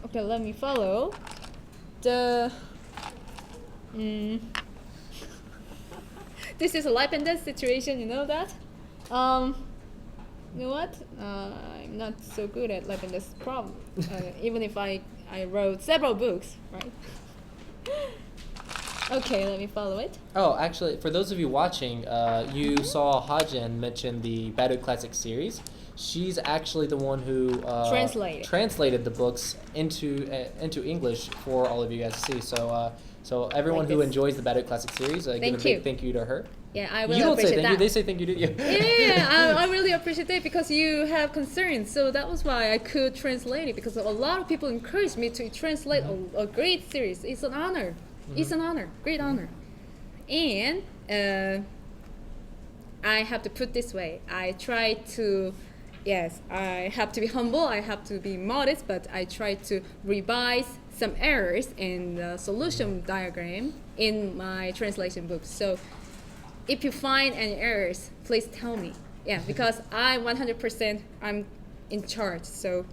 Okay, let me follow the. This is a life and death situation. You know that. You know what? I'm not so good at life and death problem. Even if I wrote several books, right? Okay, let me follow it. Oh, actually, for those of you watching, you saw Hyeyeon mention the Battle Classic series. She's actually the one who translated the books into English for all of you guys to see. So everyone who enjoys the Battle Classic series, give a big thank you to her. Yeah, I really You don't appreciate say thank you. that. They say thank you to you. Yeah, I really appreciate it because you have concerns. So that was why I could translate it, because a lot of people encouraged me to translate a great series. It's an honor. It's an honor, great honor. And I have to put this way. I try to, I have to be humble. I have to be modest, but I try to revise some errors in the solution diagram in my translation book. So if you find any errors, please tell me. Yeah, because I 100% I'm in charge. So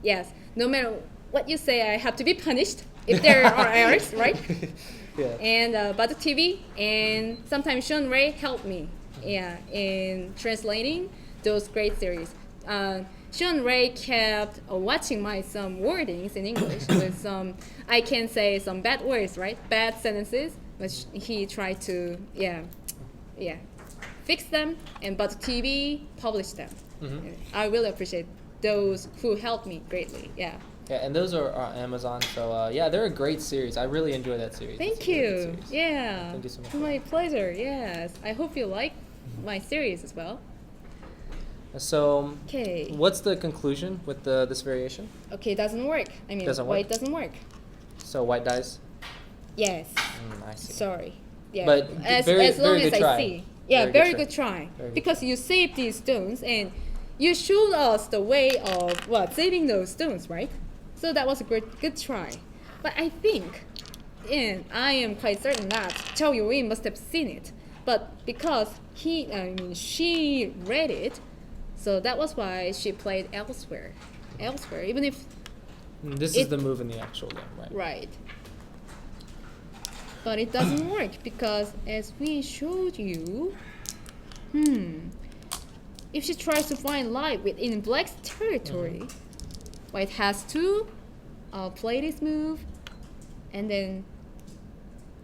yes, no matter what you say, I have to be punished if there are errors, right? Yeah. And Badu TV and sometimes Sean Ray helped me, in translating those great series. Sean Ray kept watching my some wordings in English with some, I can say some bad words, right? Bad sentences, but he tried to, fix them, but TV published them. I really appreciate those who helped me greatly. Yeah. Yeah, and those are on Amazon, so they're a great series. I really enjoy that series. Thank you. Yeah. Thank you so much. My pleasure. Yes. I hope you like my series as well. So, Okay. what's the conclusion with this variation? Okay, doesn't work. I mean, Doesn't work? white doesn't work. So white dies? Yes. I see. Sorry. Yeah. But as very long good as try. I see. Yeah, very good try. Very good Because you saved these stones and you showed us the way of saving those stones, right? So that was a good try. But I think, and I am quite certain that Cao Youyin must have seen it. But because she read it, so that was why she played elsewhere. Even if This is the move in the actual game, right? right. But it doesn't work because as we showed you, if she tries to find life within Black's territory, White has to play this move, and then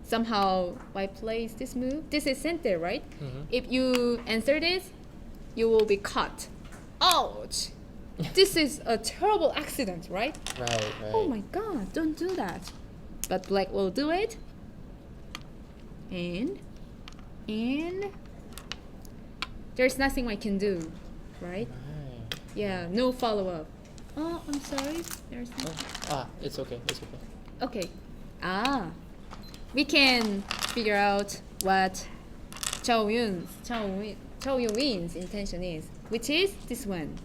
somehow White plays this move. This is center, right? If you answer this, you will be caught. Ouch! This is a terrible accident, right? Right. Oh my god, don't do that. But Black will do it. And there's nothing I can do, right? Yeah, no follow-up. Oh, I'm sorry. There's nothing. It's okay. It's okay. Okay. We can figure out what Cao Youyin's intention is, which is this one.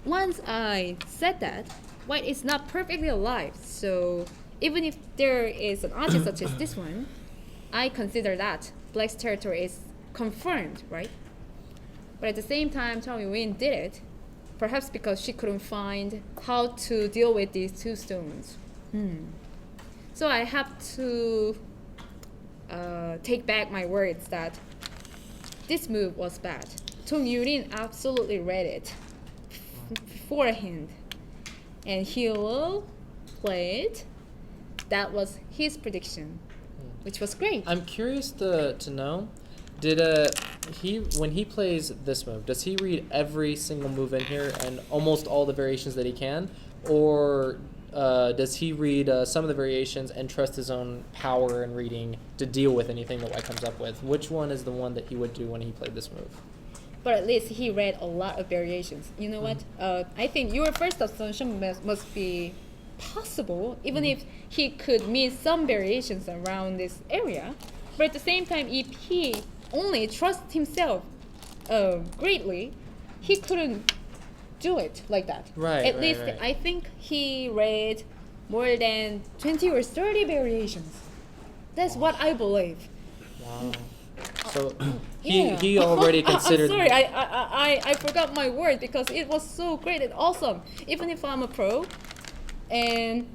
Once I said that, White is not perfectly alive, so even if there is an object such as this one, I consider that Black's territory is confirmed, right? But at the same time, Tong Yulin did it, perhaps because she couldn't find how to deal with these two stones. So I have to take back my words that this move was bad. Tong Yulin absolutely read it beforehand, and he will play it. That was his prediction, which was great. I'm curious to know, did when he plays this move, does he read every single move in here and almost all the variations that he can, or does he read some of the variations and trust his own power and reading to deal with anything that White comes up with? Which one is the one that he would do when he played this move? But at least he read a lot of variations. You know what? I think your first assumption must be possible, even if he could meet some variations around this area. But at the same time, if he only trusts himself greatly, he couldn't do it like that. At least I think he read more than 20 or 30 variations. That's what I believe. Wow. So he already considered. I'm sorry, I forgot my word because it was so great and awesome. Even if I'm a pro, and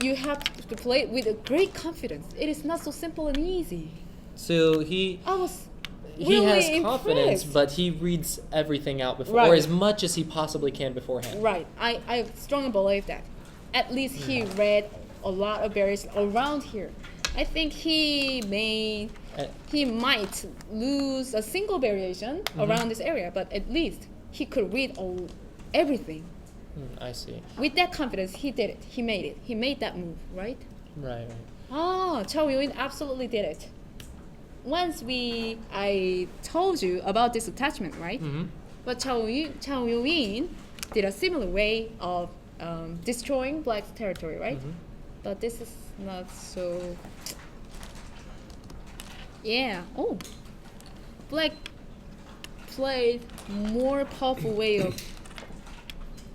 you have to play it with a great confidence. It is not so simple and easy. So he really has impressed. confidence, but he reads everything out before, or as much as he possibly can beforehand. Right. I strongly believe that. At least he read a lot of variations around here. I think he might lose a single variation around this area, but at least he could read everything. I see. With that confidence, he did it. He made it. He made that move, right? Right. Cao Youyin absolutely did it. Once I told you about this attachment, right? But Cao Youyin did a similar way of destroying Black's territory, right? But this is not so. Yeah. Oh, Black played more powerful way of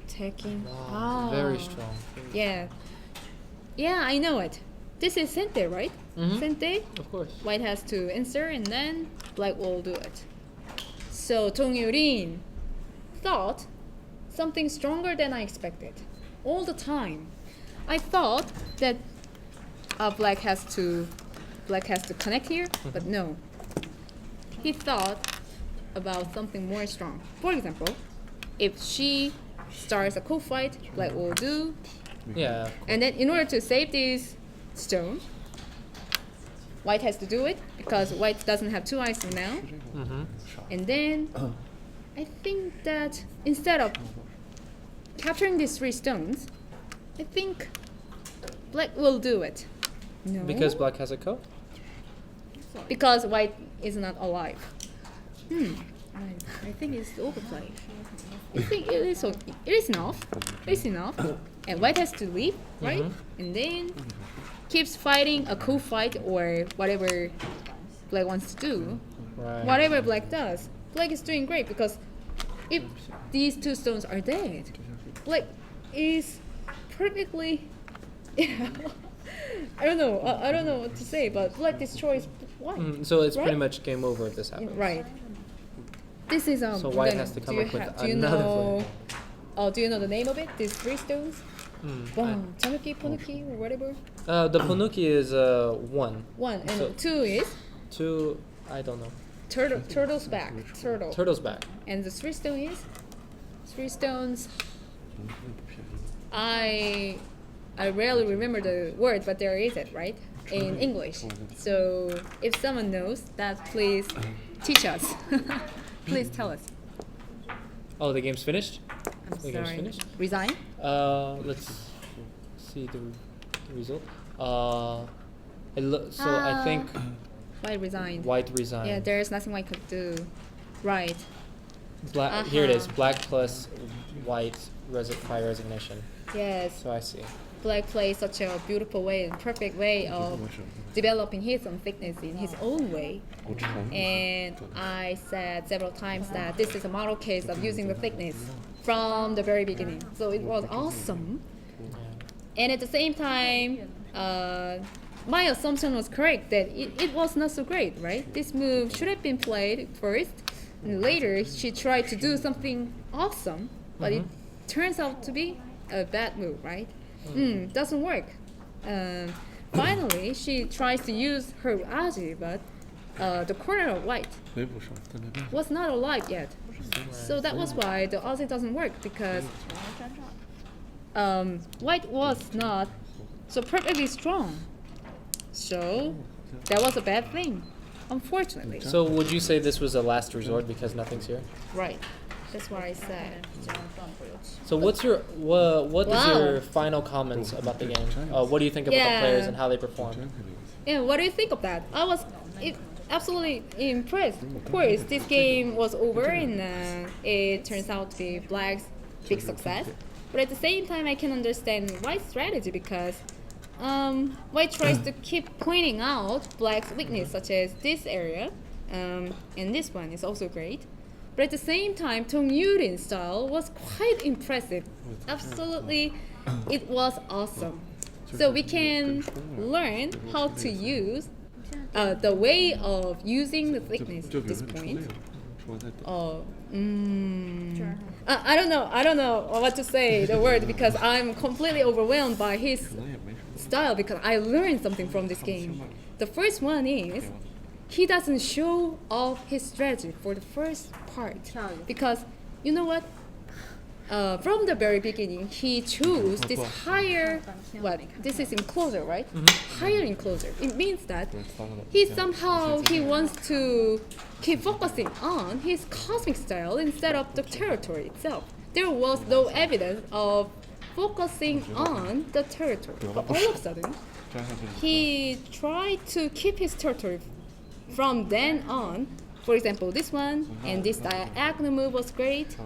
attacking. Wow, very strong. Yeah, I know it. This is Sente, right? Sente. Of course. White has to answer, and then Black will do it. So Tong Yulin thought something stronger than I expected. All the time, I thought that Black has to connect here, but no. He thought about something more strong. For example, if she starts a cool fight, black will do. Yeah. And then in order to save this stone, white has to do it because white doesn't have 2 eyes now. Mm-hmm. And then I think that instead of capturing these 3 stones, I think black will do it. No. Because black has a coat? Because white is not alive. I think it's overplay. I think it is enough. It's enough. And white has to leave, right? And then keeps fighting a cool fight or whatever black wants to do. Right. Whatever black does, black is doing great because if these 2 stones are dead, black is perfectly. I don't know. I don't know what to say, but black destroys white. So it's right? pretty much game over if this happens. Right. This is So white has to come up with another plan. Oh, do you know the name of it? These 3 stones? Tanuki, Ponuki, or whatever. The Ponuki is 1. 1 and So- 2 is 2, I don't know. turtle's back. Turtle. Turtle's back. And the 3 stone is 3 stones. I rarely remember the word, but there is it, right? In English. So if someone knows that, please teach us. Please tell us. Oh, the game's finished? I'm The game's sorry. finished? Resign? Let's see the result. I think White resigned. white resigned. Yeah, there's nothing white could do. Right. Black. Here it is. Black plus white by resignation. Yes. So I see. Black plays such a beautiful way and perfect way of developing his own thickness in his own way. And I said several times that this is a model case of using the thickness from the very beginning. So it was awesome. And at the same time, my assumption was correct that it was not so great, right? This move should have been played first, and later she tried to do something awesome, but it turns out to be a bad move, right? Doesn't work. Finally, she tries to use her aji, but the corner of white was not alive yet. So that was why the aji doesn't work, because white was not so perfectly strong. So that was a bad thing, unfortunately. So would you say this was a last resort because nothing's here? Right. That's what I said. So what's your what is Wow. your final comments about the game? What do you think about the players and how they perform? Yeah, what do you think of that? I was absolutely impressed. Of course, this game was over and it turns out to be Black's big success. But at the same time, I can understand White's strategy because White tries to keep pointing out Black's weakness, such as this area, and this one is also great. But at the same time, Tong Yulin's style was quite impressive. Absolutely, it was awesome. So we can learn how to use the way of using the thickness at this point. I don't know what to say the word because I'm completely overwhelmed by his style because I learned something from this game. The first one is he doesn't show off his strategy for the first part because you know what? From the very beginning, he chose this higher. What? This is enclosure, right? Higher enclosure. It means that he wants to keep focusing on his cosmic style instead of the territory itself. There was no evidence of focusing on the territory, but all of a sudden, he tried to keep his territory from then on. For example, this one and this diagonal move was great,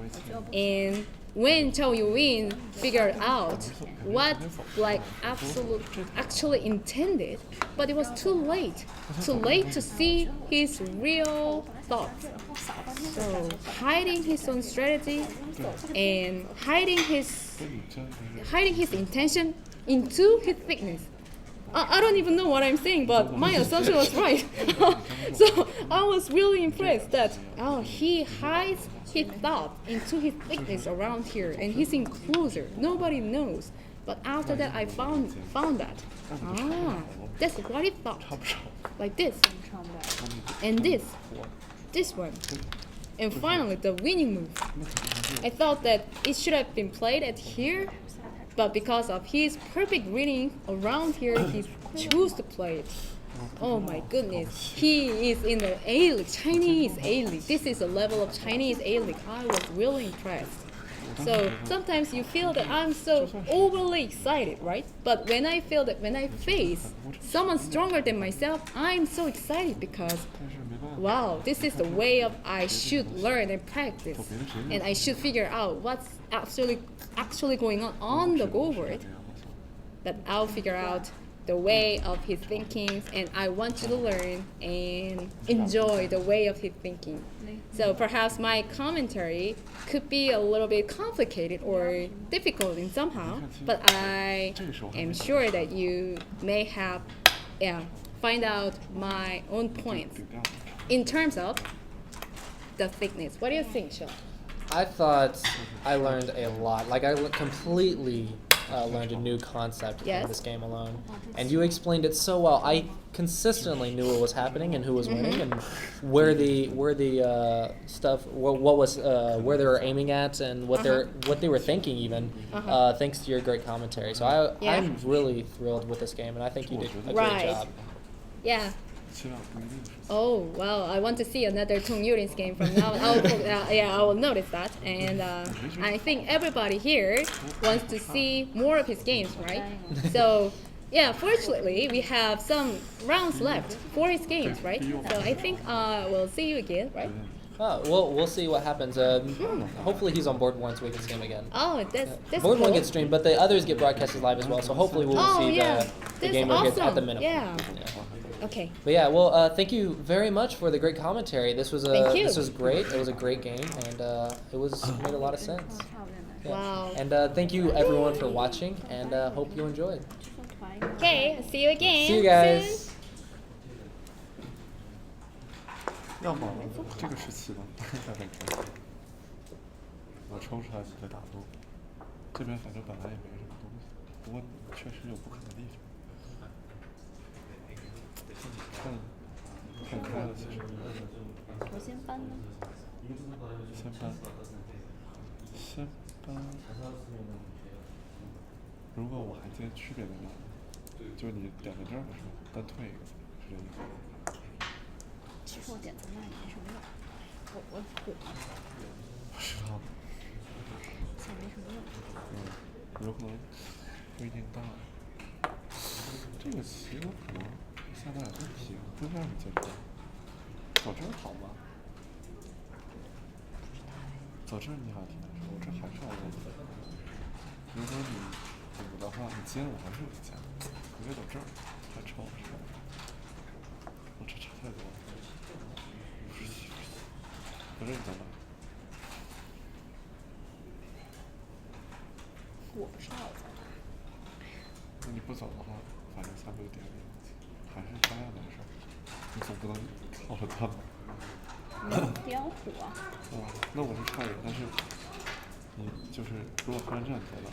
and when Cao Youyin figured out what Black actually intended, but it was too late to see his real thoughts. So hiding his own strategy and hiding his intention into his thickness. I don't even know what I'm saying, but my assumption was right. So I was really impressed that he hides his thoughts into his thickness around here and his enclosure. Nobody knows. But after that, I found that. That's what he thought. Like this. And this one. and finally the winning move. I thought that it should have been played at here, but because of his perfect reading around here, he chose to play it. Oh my goodness, he is in the A-League, Chinese A-League. This is a level of Chinese A-League. I was really impressed. So sometimes you feel that I'm so overly excited, right? But when I feel that when I face someone stronger than myself, I'm so excited because wow, this is the way of I should learn and practice, and I should figure out what's actually going on the go board. That I'll figure out the way of his thinking, and I want you to learn and enjoy the way of his thinking. So perhaps my commentary could be a little bit complicated or difficult in somehow, but I am sure that you may have find out my own points in terms of the thickness. What do you think, Sean? I thought I learned a lot. Like I completely learned a new concept in this game alone, and you explained it so well. I consistently knew what was happening and who was winning and where the stuff what was where they were aiming at and what they were thinking even thanks to your great commentary. So I'm really thrilled with this game, and I think you did a great job. Yeah. Oh well, I want to see another Tong Yulin's game from now on. I will notice that, and I think everybody here wants to see more of his games, right? So yeah, fortunately we have some rounds left for his games, right? So I think we'll see you again, right? We'll see what happens. Hopefully he's on board once we can see him again. Oh, that's board cool. one gets streamed, but the others get broadcasted live as well. So hopefully we'll see the game awesome. at the minimum. Yeah. Okay. But yeah, well, thank you very much for the great commentary. This was great. It was a great game, and it made a lot of sense. Yeah. Wow. And thank you everyone for watching, and hope you enjoyed. Okay, see you again. See you guys. 要么这个是7的，大概看。我抽出来几个打斗，这边反正本来也没什么东西，不过确实有不可能的地方。看开了，其实。我先搬呢。先搬。如果我还记得区别在哪，就是你点在这儿的时候，单退一个，是这意思。其实我点在那也没什么用，我虎嘛。不知道。现在没什么用。有可能不一定大。这个棋我可能下单有问题，不知道你接不接。走这儿好吗？走这儿你还挺难受，我这还是要问的。如果你补的话，你接了我还是有加，我觉得走这儿太臭了，是吧？我这差太多了。走这儿你走哪？我不知道我在哪。那你不走的话，反正下不了点儿，还是照样难受。你总不能靠着他吧？点虎啊！那我是差一点，但是你就是如果突然这样走了，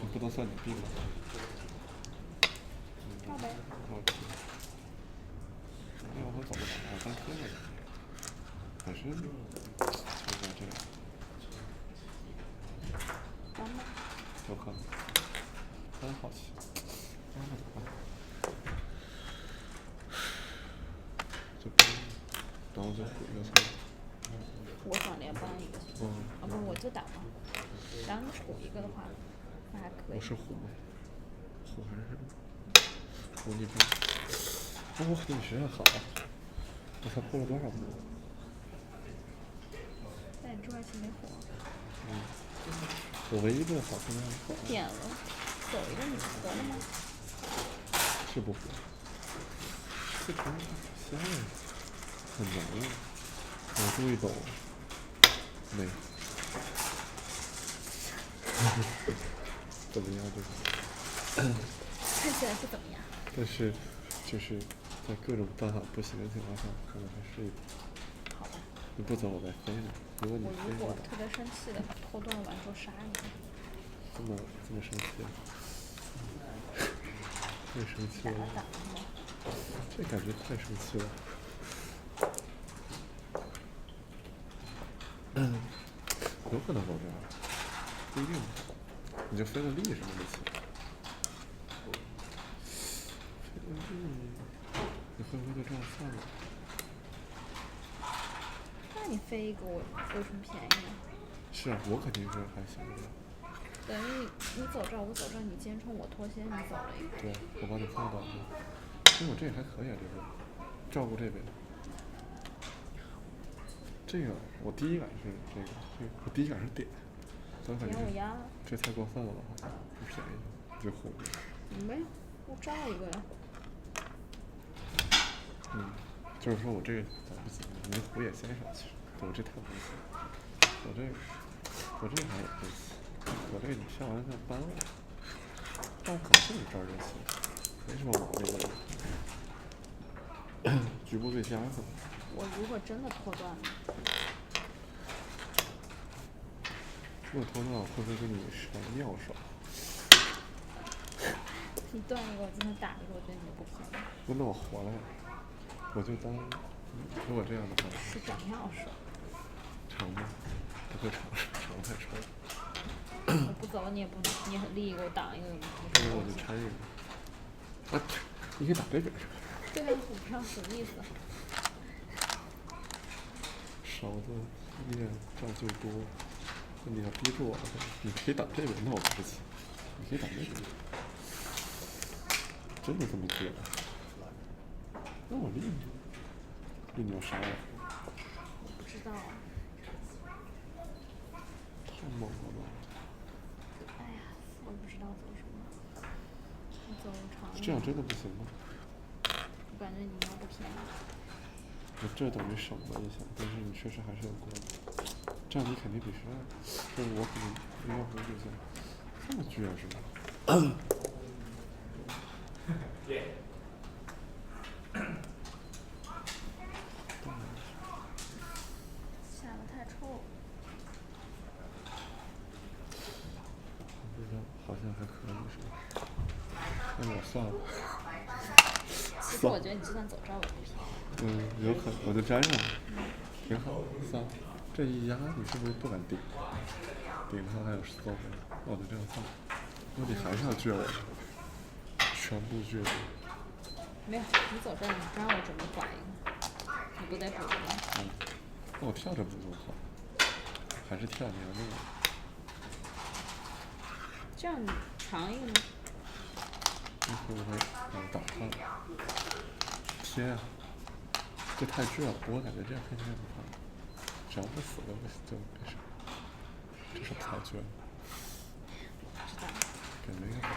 你不能算你病了。照呗。因为我走不了，我单贴了。本身就应该这样。完了。有可能。真好奇。怎么办？就搬，然后就虎一个村。我想连搬一个。不是，我就打嘛。然后你虎一个的话，那还可以。我是虎吗？虎还是虎你搬？哦，你学得好啊！我才破了多少步？但你桌上其实没虎。我唯一的好现在是点了，走一个你合了吗？是不合。这成香了，很浓。我注意抖，没。怎么样？这个？看起来是怎么样？但是，就是在各种办法不行的情况下，可能还是一步。好吧。你不走，我再飞呢。如果你飞，我如果特别生气的把后段完之后杀你。这么生气？太生气了。这感觉太生气了。有可能走这样，不一定。你就飞了力什么的起。飞了力，你会不会就这样算了？那你飞一个我有什么便宜呢？是啊，我肯定是还行的。等于你走这儿，我走这儿，你先冲我脱先，你走了一个。对，我把你放倒了。其实我这个还可以啊，这个照顾这边。这个我第一感是这个，我第一感是点，但感觉点我压了。这太过分了，好像不便宜，就火。没有，我照一个呀。就是说我这个不行，你虎也先上去，我这太不行，我这个还有对不起，我这个你上完再搬了，但可能就是这儿就行，没什么毛病的。局部最佳可能。我如果真的脱断了，如果脱断会不会给你上尿爽？你断一个，我今天打一个，我觉得你就不平了。那我活了呀，我就当如果这样的话，是怎样爽？长吗？不会长，长太长。我不走，你也不，你很利益给我挡一个，那我就拆一个。啊，你可以打这边是吧？对啊，我不知道什么意思。勺子面照最多，那你要逼住我，你可以打这边，那我不行，你可以打那边。真的这么倔？那我立你要杀我？我不知道啊。太猛了吧！哎呀，我也不知道走什么。我走长一点。这样真的不行吗？我感觉你要不便宜。我这等于省了一下，但是你确实还是有过的。这样你肯定比谁，就是我肯定应该不会这样，这么倔是吧？下的太臭了。不知道，好像还可以是吧？那我算了。其实我觉得你就算走这儿，我也不便宜。有可能，我就粘上了，挺好。算了，这一压你是不是不敢顶？顶它还有10多分，我就这样算了。那你还是要倔我，全部倔住。没有，你走这儿，你让我准备拐一个，你不得补一个？那我跳着补就好，还是跳你要那个。这样你长一个呢？你会不会打他？天啊，这太倔了！我感觉这样看起来不好，只要不死就没事。这是太倔了。知道。感觉应该不好。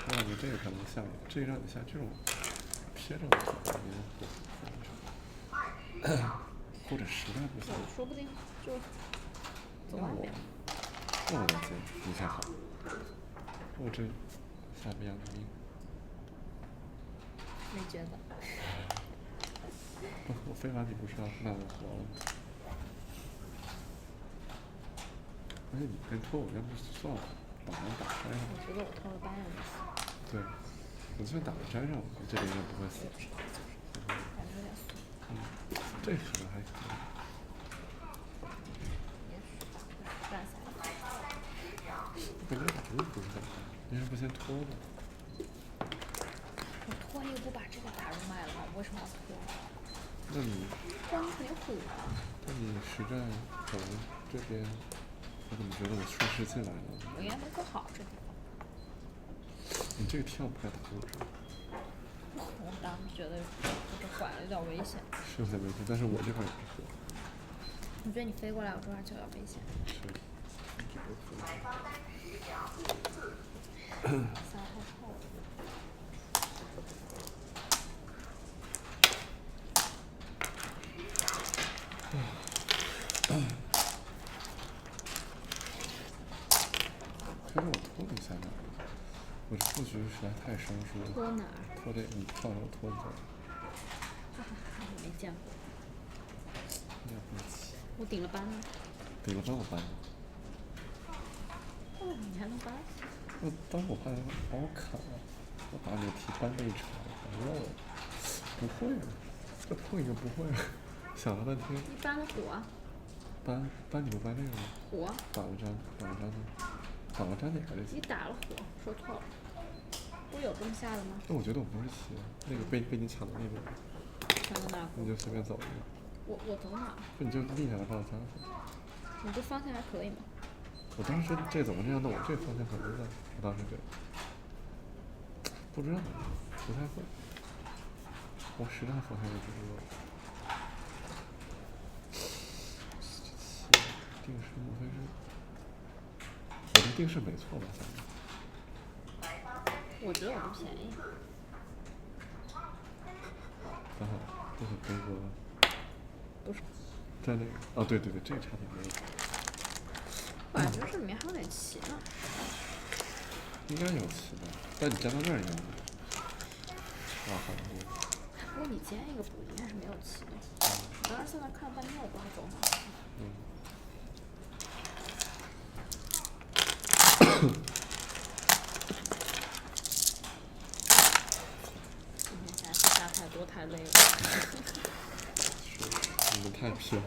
我感觉这个可能下，这个让你下这种贴着我走，或者实在不行，说不定就走那我外面。那我再接，你先好。我这下不要个命。没觉得。我飞完你不是要那我活了？而且你跟拖我要不算了，把人打山上。我觉得我偷了班也不行。对，我就算打到山上，我这边应该不会死。感觉有点损。这可能还可以。也许干啥？我感觉打的不是很大，为什么不先拖呢？我拖一个不把这个打入脉了吗？我为什么要拖？那你，拖你肯定虎啊。那你实战走这边，我怎么觉得我顺势进来了？我应该没做好这地方。你这个跳不该打入是吧？我当时觉得我这拐了有点危险。是有点危险，但是我这块也不是。我觉得你飞过来，我这块就有点危险。是，这个可以。下太臭了。可是我拖你下哪儿？我这布局实在太生疏了。拖哪儿？拖这，你跳着我拖你这儿。我没见过。你也不急。我顶了班呢。顶了班我搬。哦，你还能搬？我当时我怕把我砍了，我把你的题搬这一场，完了，不会啊，这碰一个不会啊，想了半天。你搬了虎啊？搬你不搬这个吗？火，打个粘呢？打个粘哪个就行。你打了火，说错了。不有这么下的吗？那我觉得我不是骑，那个被你抢的那边，抢到哪你就随便走一个。我走哪？不你就立下来把我夹死。你这方向还可以吗？我当时这怎么这样？那我这方向可能在，我当时觉得不知道，不太会。我实在方向也不知道。定式莫非是？我这定式没错吧？我觉得我不便宜。等会儿，这是飞哥。不是。在那个哦，对，这个差点没有。我感觉这里面还有点棋呢。应该有棋吧？但你站到那儿应该没有。啊，好多。不过你煎一个补应该是没有棋的。我当时在那看了半天，我不知道走哪。今天下棋下太多太累了。你们太拼了。